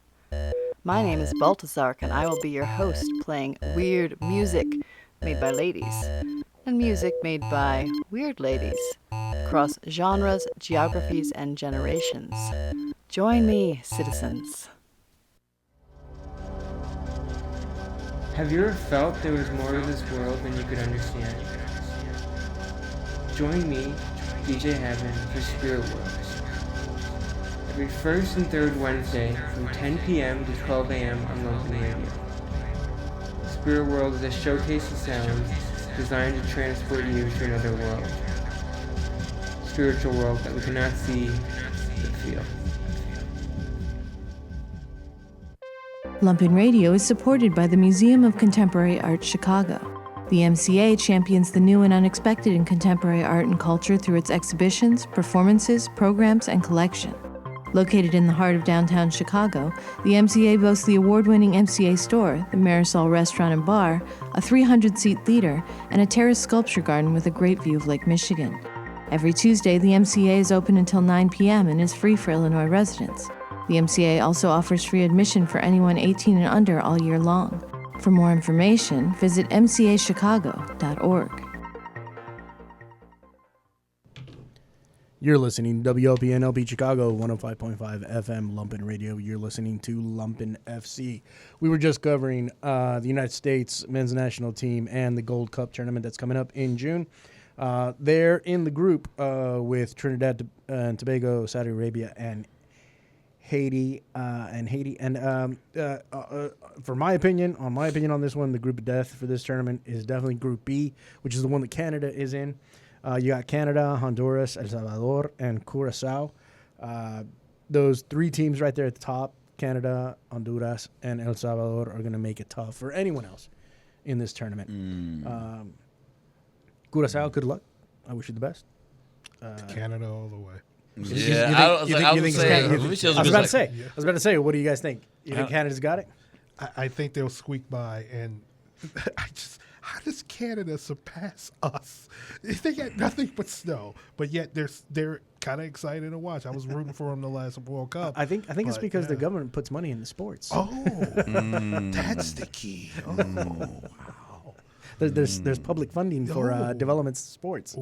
My name is Baltazar, and I will be your host playing weird music made by ladies and music made by weird ladies across genres, geographies, and generations. Join me, citizens. Have you ever felt there was more to this world than you could understand? Join me, DJ Heaven, for Spirit World. Every first and third Wednesday from 10 p.m. to 12 a.m. on Lumpen Radio. Spirit World is a showcase of sounds designed to transport you to another world. spiritual world that we cannot see or feel. Lumpen Radio is supported by the Museum of Contemporary Art Chicago. The MCA champions the new and unexpected in contemporary art and culture through its exhibitions, performances, programs, and collection. Located in the heart of downtown Chicago, the MCA boasts the award-winning MCA store, the Marisol Restaurant and Bar, a 300-seat theater, and a terrace sculpture garden with a great view of Lake Michigan. Every Tuesday, the MCA is open until 9 p.m. and is free for Illinois residents. The MCA also offers free admission for anyone 18 and under all year long. For more information, visit mcachicago.org. You're listening to WLPN-LP Chicago, 105.5 FM Lumpen Radio. You're listening to Lumpen FC. We were just covering the United States men's national team and the Gold Cup tournament that's coming up in June. They're in the group with Trinidad and Tobago, Saudi Arabia, and Haiti. For my opinion on this one, the group of death for this tournament is definitely Group B, which is the one that Canada is in. You got Canada, Honduras, El Salvador, and Curacao. Those three teams right there at the top, Canada, Honduras, and El Salvador, are going to make it tough for anyone else in this tournament. Curacao, good luck. I wish you the best. Canada all the way. Yeah, I was about to say, what do you guys think? You think Canada's got it? I think they'll squeak by, and how does Canada surpass us? They got nothing but snow, but yet they're kind of excited to watch. I was rooting for them the last World Cup. I think it's because the government puts money in the sports. Oh, that's the key. Oh, wow. There's public funding for development sports.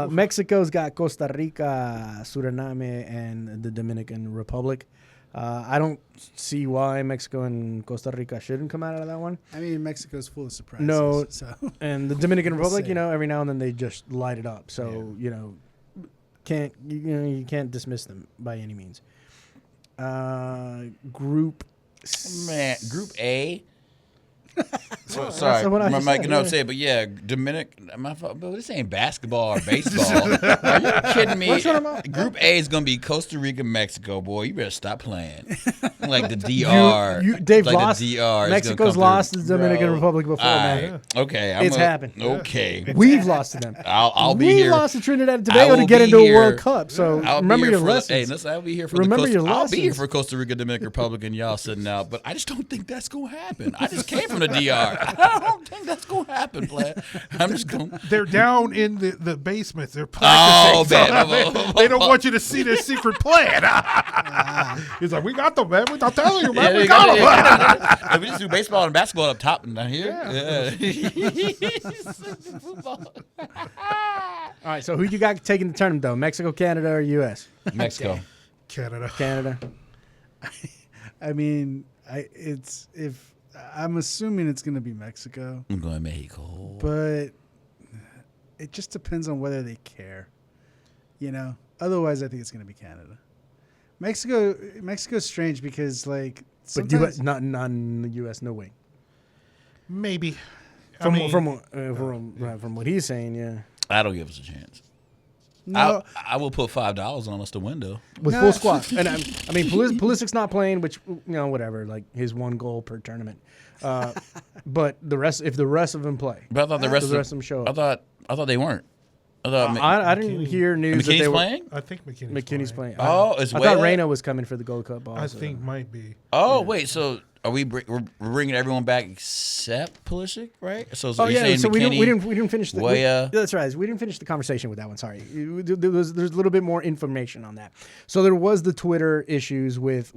Mexico's got Costa Rica, Suriname, and the Dominican Republic. I don't see why Mexico and Costa Rica shouldn't come out of that one. I mean, Mexico's full of surprises. No, so. And the Dominican Republic, every now and then they just light it up. So you can't dismiss them by any means. Group A. Sorry, Mike. No, say, but yeah, My fault, but this ain't basketball or baseball. Are you kidding me? Group A is gonna be Costa Rica, Mexico. Boy, you better stop playing. Like the DR. They've like lost. The DR. Mexico's lost to the Dominican Republic before, man. Okay, it's happened. Okay, we've lost to them. I'll be here. We lost to Trinidad and Tobago to get into a World Cup. So remember your lessons. Hey, listen, I'll be here for I'll be here for Costa Rica, Dominican Republic, and y'all sitting out. But I just don't think that's gonna happen. I just came from the DR. I don't think that's going to happen, Platt. I'm just going. They're down in the basements. They're practicing. They don't want you to see their secret plan. He's like, we got them, man. We're not telling you, man. We got them. We just do baseball and basketball up top and down here. Yeah. All right, so who you got taking the tournament, though? Mexico, Canada, or U.S.? Mexico. Canada. I mean, I'm assuming it's going to be Mexico. I'm going Mexico. But it just depends on whether they care. Otherwise, I think it's going to be Canada. Mexico's strange because, like, but U.S. not in the U.S. No way. Maybe. From what he's saying, yeah. I don't give us a chance. No, I will put $5 on us to win, though. With full squad. And I mean, Pulisic's not playing, which, whatever, like his one goal per tournament. But if the rest of them play, but I thought the rest of them show up. I thought they weren't. I didn't hear news that they were playing. I think McKinney's playing. Oh, I thought Reyna was coming for the Gold Cup. Also. I think might be. Oh, wait, so are we're bringing everyone back except Pulisic, right? So so McKinney, we didn't finish the. That's right. We didn't finish the conversation with that one. Sorry, there's a little bit more information on that. So there was the Twitter issues with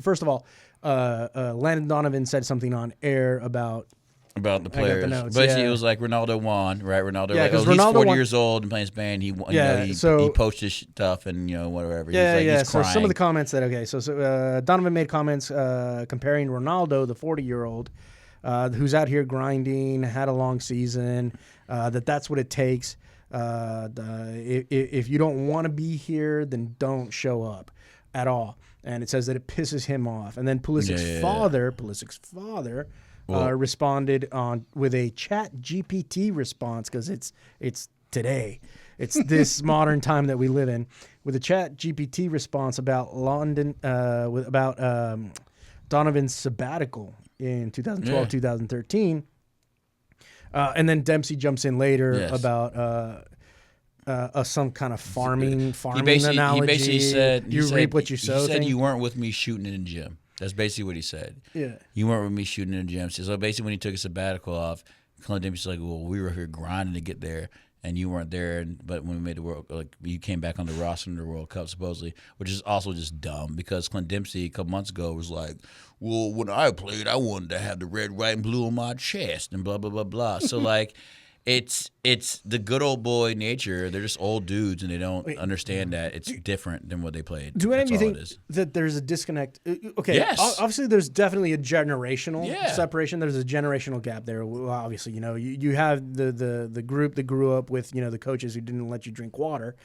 first of all, Landon Donovan said something on air about the players. Basically, it was like Ronaldo won, right? Ronaldo, because he's 40 won. years old and playing Spain. He poached his stuff and whatever. He's So crying. some of the comments that Donovan made comments comparing Ronaldo, the 40-year-old, who's out here grinding, had a long season, that's what it takes. If you don't want to be here, then don't show up at all. And it says that it pisses him off. And then Pulisic's father responded with a Chat GPT response because it's today, It's this modern time that we live in. With a Chat GPT response about Donovan's sabbatical in 2012, 2013. And then Dempsey jumps in later about some kind of farming analogy. He basically said, you reap what you sow. He said you weren't with me shooting in the gym. That's basically what he said. Yeah. You weren't with me shooting in the gym. So basically when he took a sabbatical off, Clint Dempsey's like, well, we were here grinding to get there, and you weren't there. But when we made the World, like you came back on the roster in the World Cup, supposedly, which is also just dumb because Clint Dempsey a couple months ago was like, well, when I played, I wanted to have the red, white, and blue on my chest and blah, blah, blah, blah. So, like, it's the good old boy nature. They're just old dudes, and they don't understand that it's different than what they played. Do any of you think that there's a disconnect? Okay, yes. Obviously there's definitely a generational separation. There's a generational gap there. Well, obviously, you have the group that grew up with, the coaches who didn't let you drink water,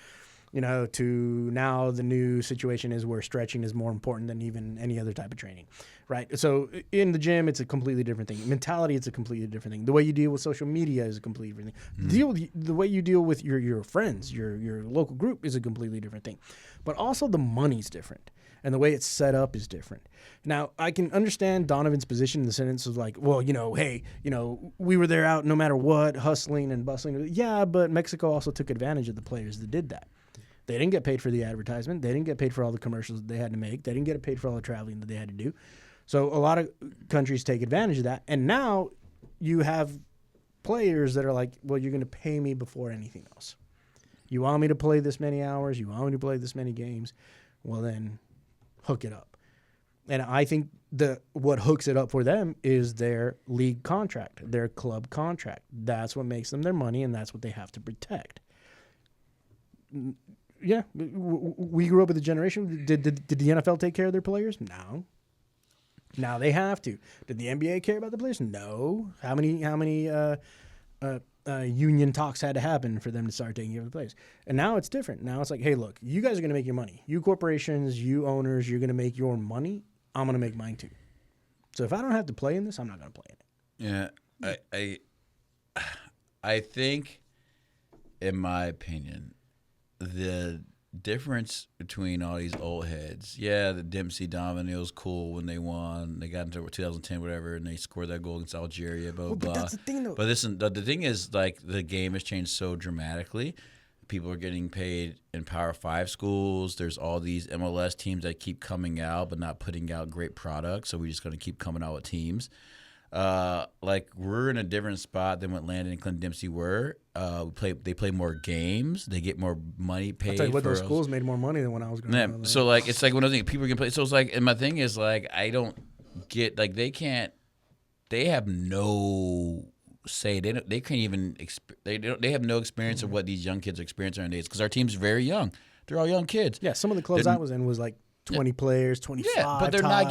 to now the new situation is where stretching is more important than even any other type of training, right? So in the gym, it's a completely different thing. Mentality, it's a completely different thing. The way you deal with social media is a completely different thing. The way you deal with your friends, your local group is a completely different thing. But also the money's different. And the way it's set up is different. Now, I can understand Donovan's position in the sense of like, well, hey, we were there out no matter what, hustling and bustling. Yeah, but Mexico also took advantage of the players that did that. They didn't get paid for the advertisement. They didn't get paid for all the commercials that they had to make. They didn't get paid for all the traveling that they had to do. So a lot of countries take advantage of that. And now you have players that are like, well, you're going to pay me before anything else. You want me to play this many hours? You want me to play this many games? Well, then hook it up. And I think what hooks it up for them is their league contract, their club contract. That's what makes them their money, and that's what they have to protect. Yeah, we grew up with a generation. Did the NFL take care of their players? No. Now they have to. Did the NBA care about the players? No. How many union talks had to happen for them to start taking care of the players? And now it's different. Now it's like, hey, look, you guys are going to make your money. You corporations, you owners, you're going to make your money. I'm going to make mine too. So if I don't have to play in this, I'm not going to play in it. Yeah, I think, in my opinion, the difference between all these old heads, the Dempsey Donovan, it was cool when they won. They got into 2010, whatever, and they scored that goal against Algeria, blah, blah, blah. But that's the thing, though. But the thing is, like, the game has changed so dramatically. People are getting paid in Power 5 schools. There's all these MLS teams that keep coming out but not putting out great products, so we're just going to keep coming out with teams. Like, we're in a different spot than what Landon and Clint Dempsey were. They play more games. They get more money paid. I'll tell you what, those schools made more money than when I was going to. So, like, it's like one of the things people can play. So it's like, and my thing is, like, I don't get, like, they have no say. They can't even, they have no experience of what these young kids are experiencing nowadays because our team's very young. They're all young kids. Yeah, some of the clubs I was in was like 20 players, 25. Yeah, but they're tops.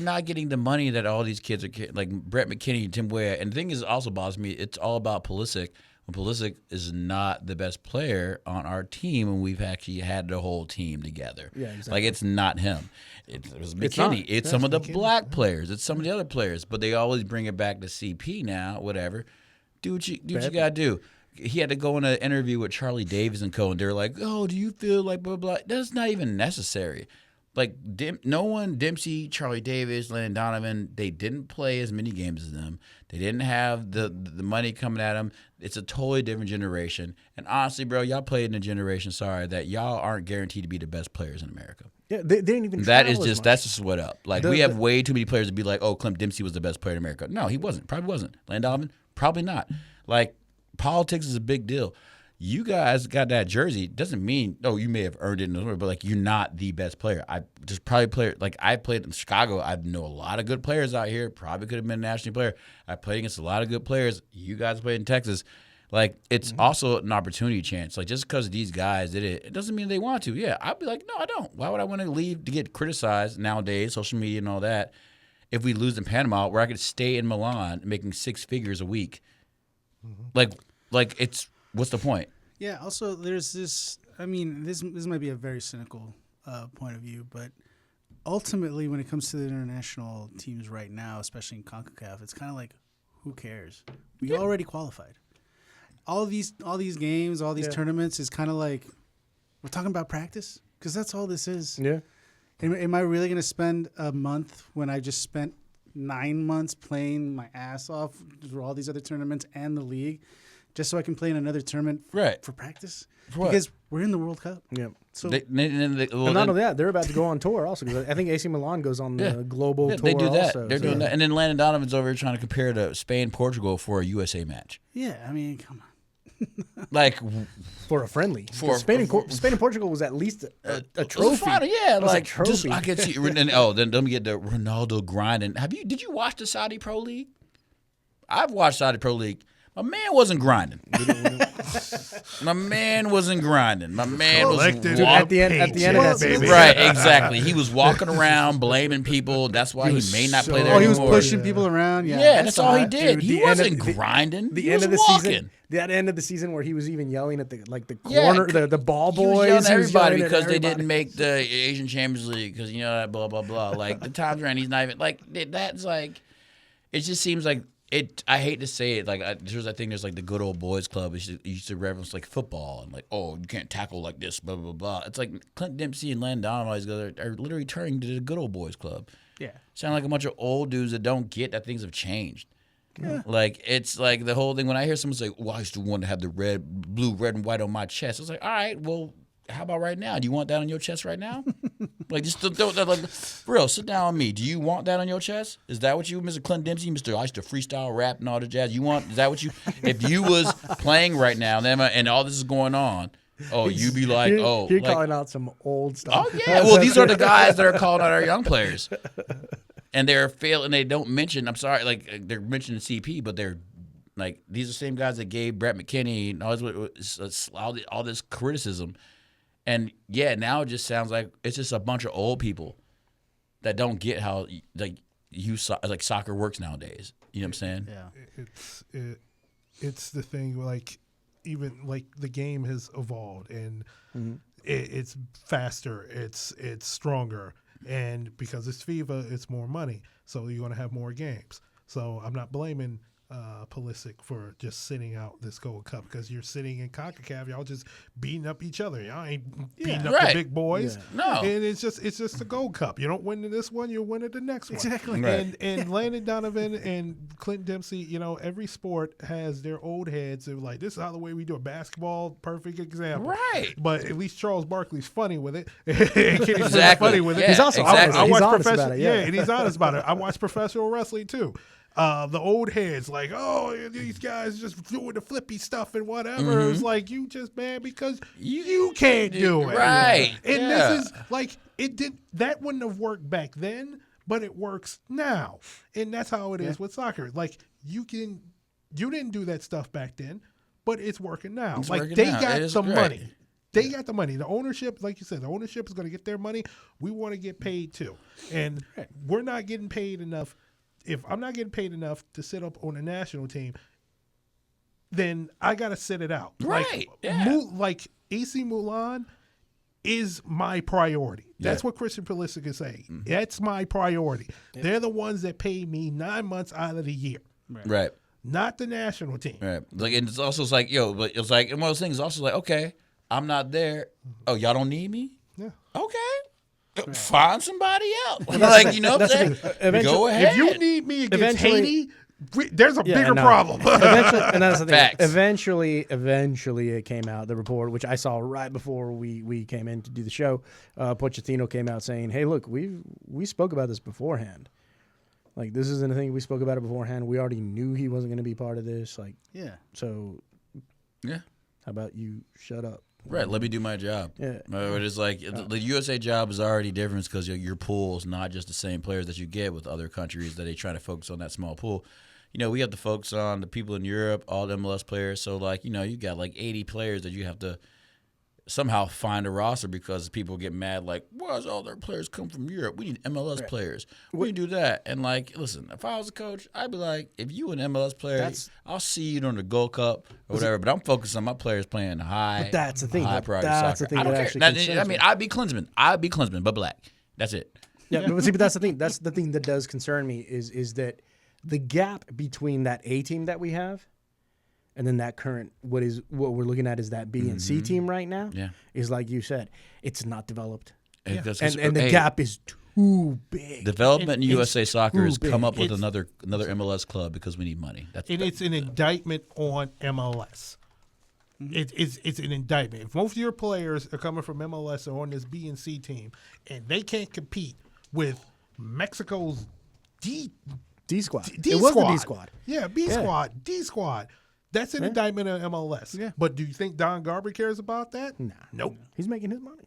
not getting the money that all these kids are like Brett McKinney, Tim Weah. And the thing is, also bothers me. It's all about Pulisic. When Pulisic is not the best player on our team, and we've actually had the whole team together. Yeah, exactly. Like, it's not him. It was McKinney. It's some of the black players. It's some of the other players. But they always bring it back to CP now. Whatever. Do what you gotta do. He had to go in an interview with Charlie Davis and co. And they're like, "Oh, do you feel like blah blah?" That's not even necessary. Like, no one, Dempsey, Charlie Davis, Landon Donovan, they didn't play as many games as them. They didn't have the money coming at them. It's a totally different generation. And honestly, bro, y'all played in a generation, that y'all aren't guaranteed to be the best players in America. Yeah, they didn't even that's just what up. Like, we have way too many players to be like, oh, Clint Dempsey was the best player in America. No, he wasn't. Probably wasn't. Landon Donovan, probably not. Like, politics is a big deal. You guys got that jersey. Doesn't mean, you may have earned it in the but like, you're not the best player. I just probably played, like, I played in Chicago. I know a lot of good players out here. Probably could have been a national player. I played against a lot of good players. You guys played in Texas. Like, it's also an opportunity chance. Like, just because these guys did it, it doesn't mean they want to. Yeah, I'd be like, no, I don't. Why would I want to leave to get criticized nowadays, social media and all that, if we lose in Panama, where I could stay in Milan making 6 figures a week? Like it's, what's the point? Yeah, also, there's this, this might be a very cynical point of view, but ultimately, when it comes to the international teams right now, especially in CONCACAF, it's kind of like, who cares? We already qualified. all these games, all these Yeah. tournaments is kind of like we're talking about practice because that's all this is. Yeah. Am I really going to spend a month when I just spent 9 months playing my ass off for all these other tournaments and the league, just so I can play in another tournament for practice? For what? Because we're in the World Cup. Yeah. So And not only that, they're about to go on tour also because I think AC Milan goes on the global tour. They do that. Also, They're doing that. And then Landon Donovan's over here trying to compare to Spain, Portugal for a USA match. yeah, I mean, come on. Like for a friendly. For- Spain and Portugal was at least a trophy. Final, yeah, It was like a trophy. just, I can see. And, then let me get the Ronaldo grinding. Did you watch the Saudi Pro League? I've watched Saudi Pro League. My man wasn't grinding. My man wasn't grinding. My man was walking. Dude, at the end of that season. Right, exactly. He was walking around blaming people. That's why he may not play there Oh, he anymore. was pushing people around. Yeah, Yeah, that's all he did. Dude, He the end wasn't of- grinding. The He end was of the walking. season. That end of the season where he was even yelling at the Yeah, corner, the ball He was boys. yelling at he was everybody yelling at because they everybody. didn't make the Asian Champions League because you know that blah blah blah. Like the times ran, he's not even like that's like. It just seems like it. I hate to say it. Like I think there's like the good old boys club. You used to reference like football and like you can't tackle like this. Blah blah blah. It's like Clint Dempsey and Landon Donovan are literally turning to the good old boys club. Yeah, sound like a bunch of old dudes that don't get that things have changed. Yeah. Like it's like the whole thing when I hear someone say, "Well, I used to want to have the blue, red, and white on my chest." It's like, all right, well, how about right now? Do you want that on your chest right now? Like just like for real, sit down with me. Do you want that on your chest? Is that what you, Mr. Clint Dempsey, Mr. I used to freestyle rap and all the jazz? Is that what you? If you was playing right now and all this is going on, you'd be like, You're like, calling out some old stuff. Oh yeah. Well, these are the guys that are calling out our young players. And they're failing. They don't mention. I'm sorry, like they're mentioning CP, but they're like these are the same guys that gave Brett McKinney and all this criticism. And yeah, now it just sounds like it's just a bunch of old people that don't get how like soccer works nowadays. You know what I'm saying? Yeah. It's the thing like even like the game has evolved and it's faster. It's stronger. And because it's FIFA, it's more money. So you're going to have more games. So I'm not blaming Pulisic for just sitting out this Gold Cup because you're sitting in CONCACAF. Y'all just beating up each other. Y'all ain't beating up the big boys. Yeah. No. And it's just a Gold Cup. You don't win in this one, you'll win at the next one. Exactly. Right. And Landon Donovan and Clint Dempsey, every sport has their old heads. They're like, this is how the way we do it. Basketball, perfect example. Right. But at least Charles Barkley's funny with it. Kenny's Exactly. funny with it. Yeah, He's also exactly. honest. He's watch honest about it. Yeah. and he's honest about it. I watch professional wrestling too. The old heads like, these guys just doing the flippy stuff and whatever. It's like you just mad because you can't do it. Right. And Yeah. this is like that wouldn't have worked back then, but it works now. And that's how it is with soccer. Like you didn't do that stuff back then, but it's working now. It's like working they now. got It is some great. money. They got the money. The ownership, like you said, the ownership is going to get their money. We want to get paid too. And we're not getting paid enough. If I'm not getting paid enough to sit up on a national team, then I got to sit it out. Right. Yeah. Like AC Milan is my priority. That's what Christian Pulisic is saying. That's my priority. They're the ones that pay me 9 months out of the year. Right. Not the national team. Right. Like, and it's also like, but it's like, and one of those things is also like, okay, I'm not there. Oh, y'all don't need me? Yeah. Okay. Find somebody else. Like, you know what I'm saying? Go ahead. If you need me against Eventually- Haiti, there's a bigger problem. Eventually, and that's the thing. Facts. Eventually, it came out, the report, which I saw right before we came in to do the show. Pochettino came out saying, "Hey, look, we spoke about this beforehand. Like, this isn't a thing. We spoke about it beforehand. We already knew he wasn't going to be part of this. Like, so, Yeah. how about you shut up?" Right, let me do my job. Yeah. But it's like the USA job is already different because your pool is not just the same players that you get with other countries that they try to focus on that small pool. We have to focus on the people in Europe, all the MLS players. So, like, you got like 80 players that you have to somehow find a roster because people get mad like, why does all their players come from Europe? We need MLS players. We do that. And, like, listen, if I was a coach, I'd be like, if you an MLS player, I'll see you during the Gold Cup or whatever, but I'm focused on my players playing But that's the thing. high priority That's soccer. the thing I don't that care. actually Now, concerns I mean, me. I'd be Klinsman, but black. That's it. Yeah, but see, but that's the thing. That's the thing that does concern me is that the gap between that A team that we have and then that current what we're looking at is that B and C team right now. Yeah. Is like you said, it's not developed, And, and the gap is too big. Development in USA Soccer has too come big. up with another MLS club because we need money. It's an indictment on MLS. It's an indictment. If most of your players are coming from MLS or on this B and C team, and they can't compete with Mexico's D squad. D It was squad. the D squad. Yeah, B squad, D squad. That's an indictment on MLS. Yeah. But do you think Don Garber cares about that? Nah, Nope. He's making his money.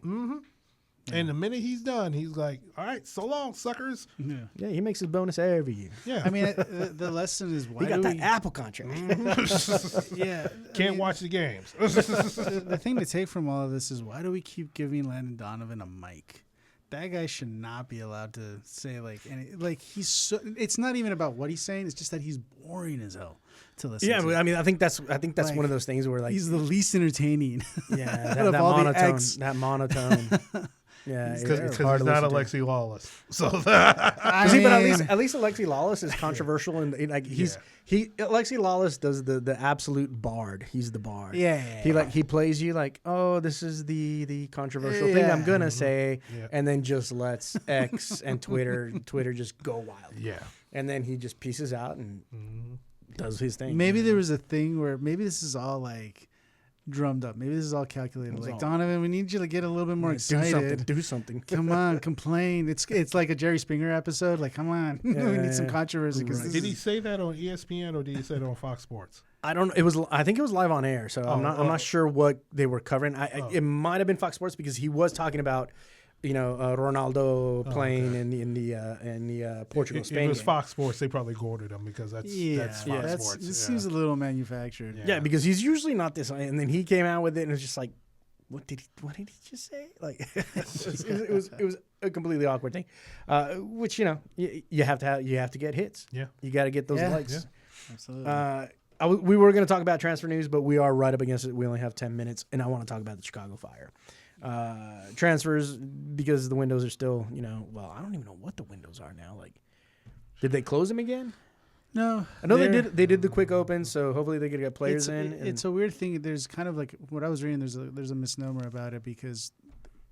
And the minute he's done, he's like, "All right, so long, suckers." Yeah, he makes his bonus every year. Yeah. I mean, the lesson is why He got do that we, Apple contract. yeah. Can't watch the games. The thing to take from all of this is why do we keep giving Landon Donovan a mic? That guy should not be allowed to say he's so. It's not even about what he's saying. It's just that he's boring as hell to listen. Yeah, to. but I mean, I think that's Like, one of those things where like he's the least entertaining. yeah, out of that all the monotone, X. that monotone. Yeah, Because it's he's hard to not listen to. Alexi Lawless. So See, but at mean- least Alexi Lawless is controversial and like Alexi Lawless does the absolute bard. He's the bard. Yeah. He plays you like, oh, this is the controversial thing I'm gonna say, and then just lets X and Twitter just go wild. yeah. And then he just pieces out and does his thing. Maybe there was a thing where maybe this is all like drummed up. Maybe this is all calculated. Like, Donovan, we need you to get a little bit more excited. Do something. Come on, complain. It's like a Jerry Springer episode. Like, come on, we need some controversy. Did he say that on ESPN or did he say it on Fox Sports? I don't. I think it was live on air, so I'm not sure what they were covering. It might have been Fox Sports because he was talking about, Ronaldo playing in the Portugal Spain. If it was game. Fox Sports, they probably ordered him because that's Fox Sports. This seems a little manufactured. Yeah, because he's usually not this. And then he came out with it, and it was just like, what did he just say? Like, it was a completely awkward thing, which you have to get hits. Yeah, you got to get those likes. Yeah. Absolutely. We were going to talk about transfer news, but we are right up against it. We only have 10 minutes, and I want to talk about the Chicago Fire. Transfers, because the windows are still, I don't even know what the windows are now. Like, did they close them again? No, I know they did the quick open, so hopefully they could get players in. It's a weird thing. There's kind of like what I was reading. There's a misnomer about it because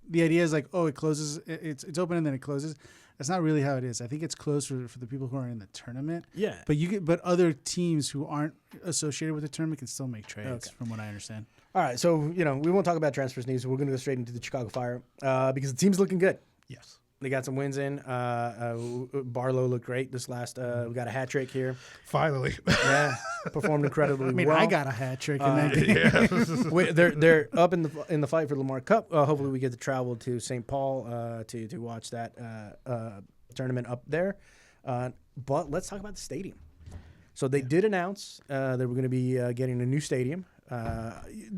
the idea is like, oh, it closes, it's open and then it closes. That's not really how it is. I think it's closed for the people who are in the tournament. Yeah, but other teams who aren't associated with the tournament can still make trades, from what I understand. All right, so we won't talk about transfers news. We're going to go straight into the Chicago Fire because the team's looking good. Yes. They got some wins in. Barlow looked great this last. We got a hat trick here. Finally. Yeah, performed incredibly well. I got a hat trick in that game. They're up in the fight for the Lamar Cup. Hopefully, we get to travel to St. Paul to watch that tournament up there. But let's talk about the stadium. So they did announce they were going to be getting a new stadium.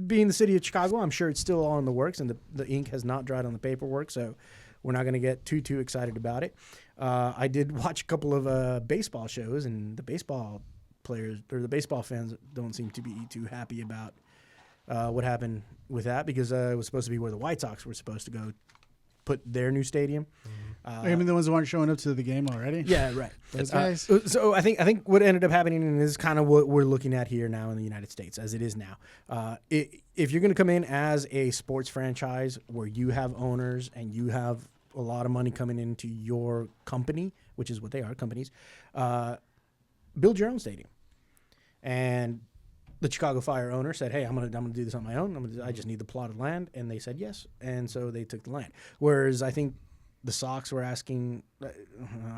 Being the city of Chicago, I'm sure it's still all in the works, and the ink has not dried on the paperwork. So we're not going to get too excited about it. I did watch a couple of baseball shows, and the baseball players or the baseball fans don't seem to be too happy about what happened with that because it was supposed to be where the White Sox were supposed to go put their new stadium. I mean, the ones who aren't showing up to the game already. Yeah, right. Those guys. So I think what ended up happening, and this is kind of what we're looking at here now in the United States, as it is now. If you're going to come in as a sports franchise where you have owners and you have a lot of money coming into your company, which is what they are, companies, build your own stadium. And the Chicago Fire owner said, "Hey, I'm gonna do this on my own. I just need the plot of land," and they said yes, and so they took the land. Whereas I think the Sox were asking, I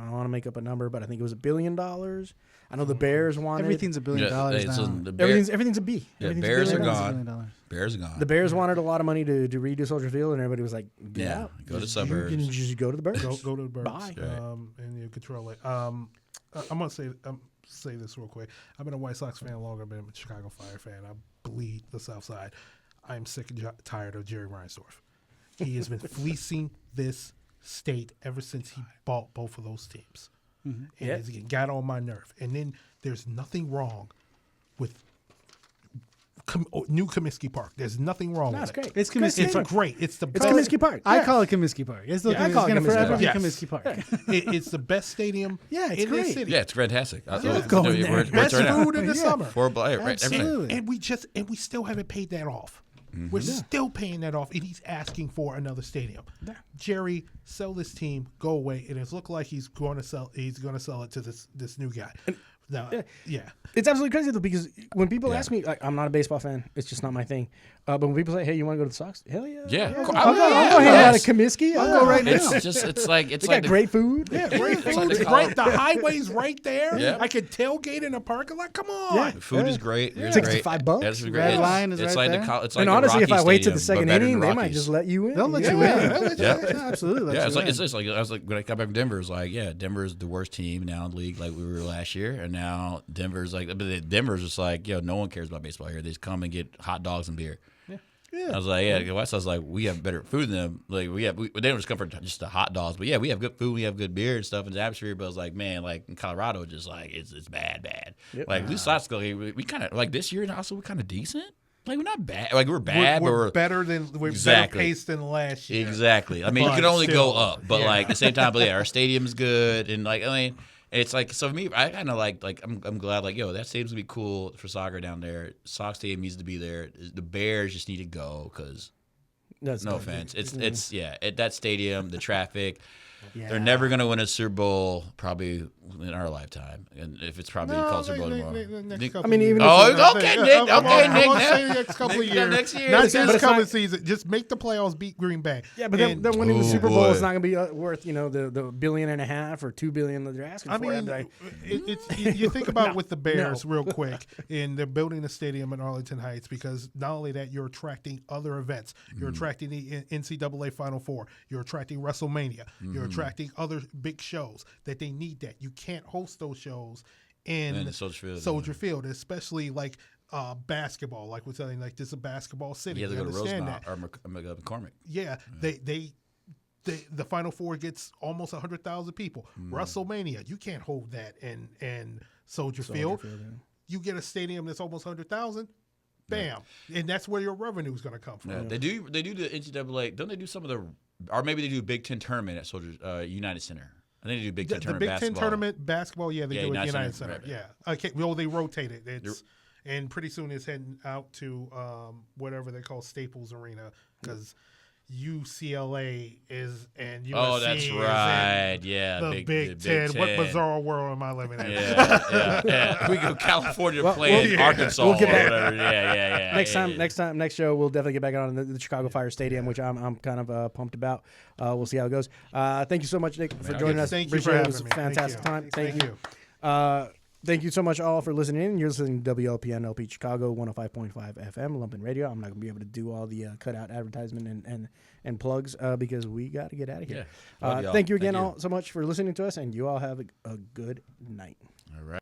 don't want to make up a number, but I think it was $1 billion. I know the Bears wanted Everything's $1 billion now. Everything's a B. Yeah, Everything's Bears $1 are billion. gone. Bears are gone. The Bears wanted a lot of money to redo Soldier Field, and everybody was like, Yeah, out. go to Just- suburbs. You can just go to the Birds. Go to the Birds. Bye. And you control it. I'm gonna say this real quick. I've been a White Sox fan longer than a Chicago Fire fan. I bleed the South Side. I am sick and tired of Jerry Reinsdorf. He has been fleecing this state ever since he bought both of those teams. And it's got on my nerve. And then there's nothing wrong with New Comiskey Park. There's nothing wrong with That's it. great. It's Comiskey. It's great. It's the It's best. Comiskey Park. I Yeah. call it Comiskey Park. It's I call it going to Comiskey forever Park. be Yes. Comiskey Park. It's the best stadium Yeah, it's in this great. city. Yeah, it's fantastic. going there. Best food in the summer. Absolutely. And we still haven't paid that off. Mm-hmm. We're still paying that off, and he's asking for another stadium. Jerry, sell this team, go away, and it's looked like he's going to sell it to this new guy. No, yeah. It's absolutely crazy though, because when people ask me, like, I'm not a baseball fan. It's just not my thing. But when people say, "Hey, you want to go to the Sox?" Hell yeah. Yeah. I'll go hang out at Comiskey. I'll go right now. It's like They got great food. Yeah, great It's like food. they It's call right. it- The highway's right there. Yeah. I could tailgate in a parking lot. Come on. Yeah. The food is great. It's $65 great. It's great. Red It's- line is it's right like there. it's like And the honestly, if Rockies I wait to the Stadium, second but better inning, than they might Rockies. just let you in. They'll let you Yeah. in. Yeah. Absolutely. Yeah, Let it's you like in. it's just like I was like when I got back from Denver, it was like Denver's the worst team now in the league, like we were last year, and now Denver's like, but Denver's just like, no one cares about baseball here. They just come and get hot dogs and beer. I was like, West. I was like, we have better food than them. Like they don't just come for just the hot dogs, but we have good food, we have good beer and stuff in the atmosphere. But I was like, man, like in Colorado, just like it's bad. Yep. Like Blue Sox, we kind of like this year, and also we're kind of decent. Like we're not bad. Like we're bad, but we're better than better Exactly. paced than last year. Exactly. I mean, But you can only still, go up, but like at the same time, but our stadium's good, and like I mean, it's like so for me, I kind of like I'm glad like that stadium's gonna be cool for soccer down there. Sox Stadium needs to be there. The Bears just need to go because no offense, it's that stadium, the traffic. Yeah. They're never going to win a Super Bowl probably in our lifetime, and if it's probably called Super Bowl tomorrow. I mean, even okay, Nick. I'm Okay, gonna Nick. say the next couple of Maybe years. next year. Not But this it's coming not- season. Just make the playoffs, beat Green Bay. Yeah, but And- then winning the Oh, Super Bowl is boy. not going to be worth the $1.5 billion or $2 billion that they're asking I for. mean, Like, you think about with the Bears No. real quick, and they're building a stadium in Arlington Heights because not only that, you're attracting other events. You're attracting the NCAA Final Four. You're attracting WrestleMania. You're attracting other big shows that they need that. You can't host those shows in Soldier Field. especially like basketball. Like we're saying, like this is a basketball city. Yeah, they We go to understand Rosemont that. or McCormick. Yeah, the Final Four gets almost 100,000 people. WrestleMania, you can't hold that in Soldier Field. You get a stadium that's almost 100,000. Bam, and that's where your revenue is going to come from. Yeah. They do the NCAA. Don't they do some of the, or maybe they do a Big Ten tournament at United Center. I think they do Big Ten The tournament Big basketball. Ten tournament basketball, yeah, they do it at United Center. right. Yeah, okay. Well, they rotate it. And pretty soon it's heading out to whatever they call Staples Arena because UCLA is and USC Oh, that's right. is Yeah, the Big Ten. What bizarre world am I living in? Yeah. We go California playing Arkansas we'll get or back- whatever. Yeah. Next show, we'll definitely get back on the Chicago Fire Stadium, which I'm kind of pumped about. We'll see how it goes. Thank you so much, Nick, for joining us. Thank you Appreciate for it. It was a having me. fantastic time. Thank you. Thank you so much all for listening in. You're listening to WLPN LP Chicago 105.5 FM Lumpen Radio. I'm not going to be able to do all the cutout advertisement and plugs because we got to get out of here. Yeah. Thank you again Thank you. all so much for listening to us, and you all have a good night. All right.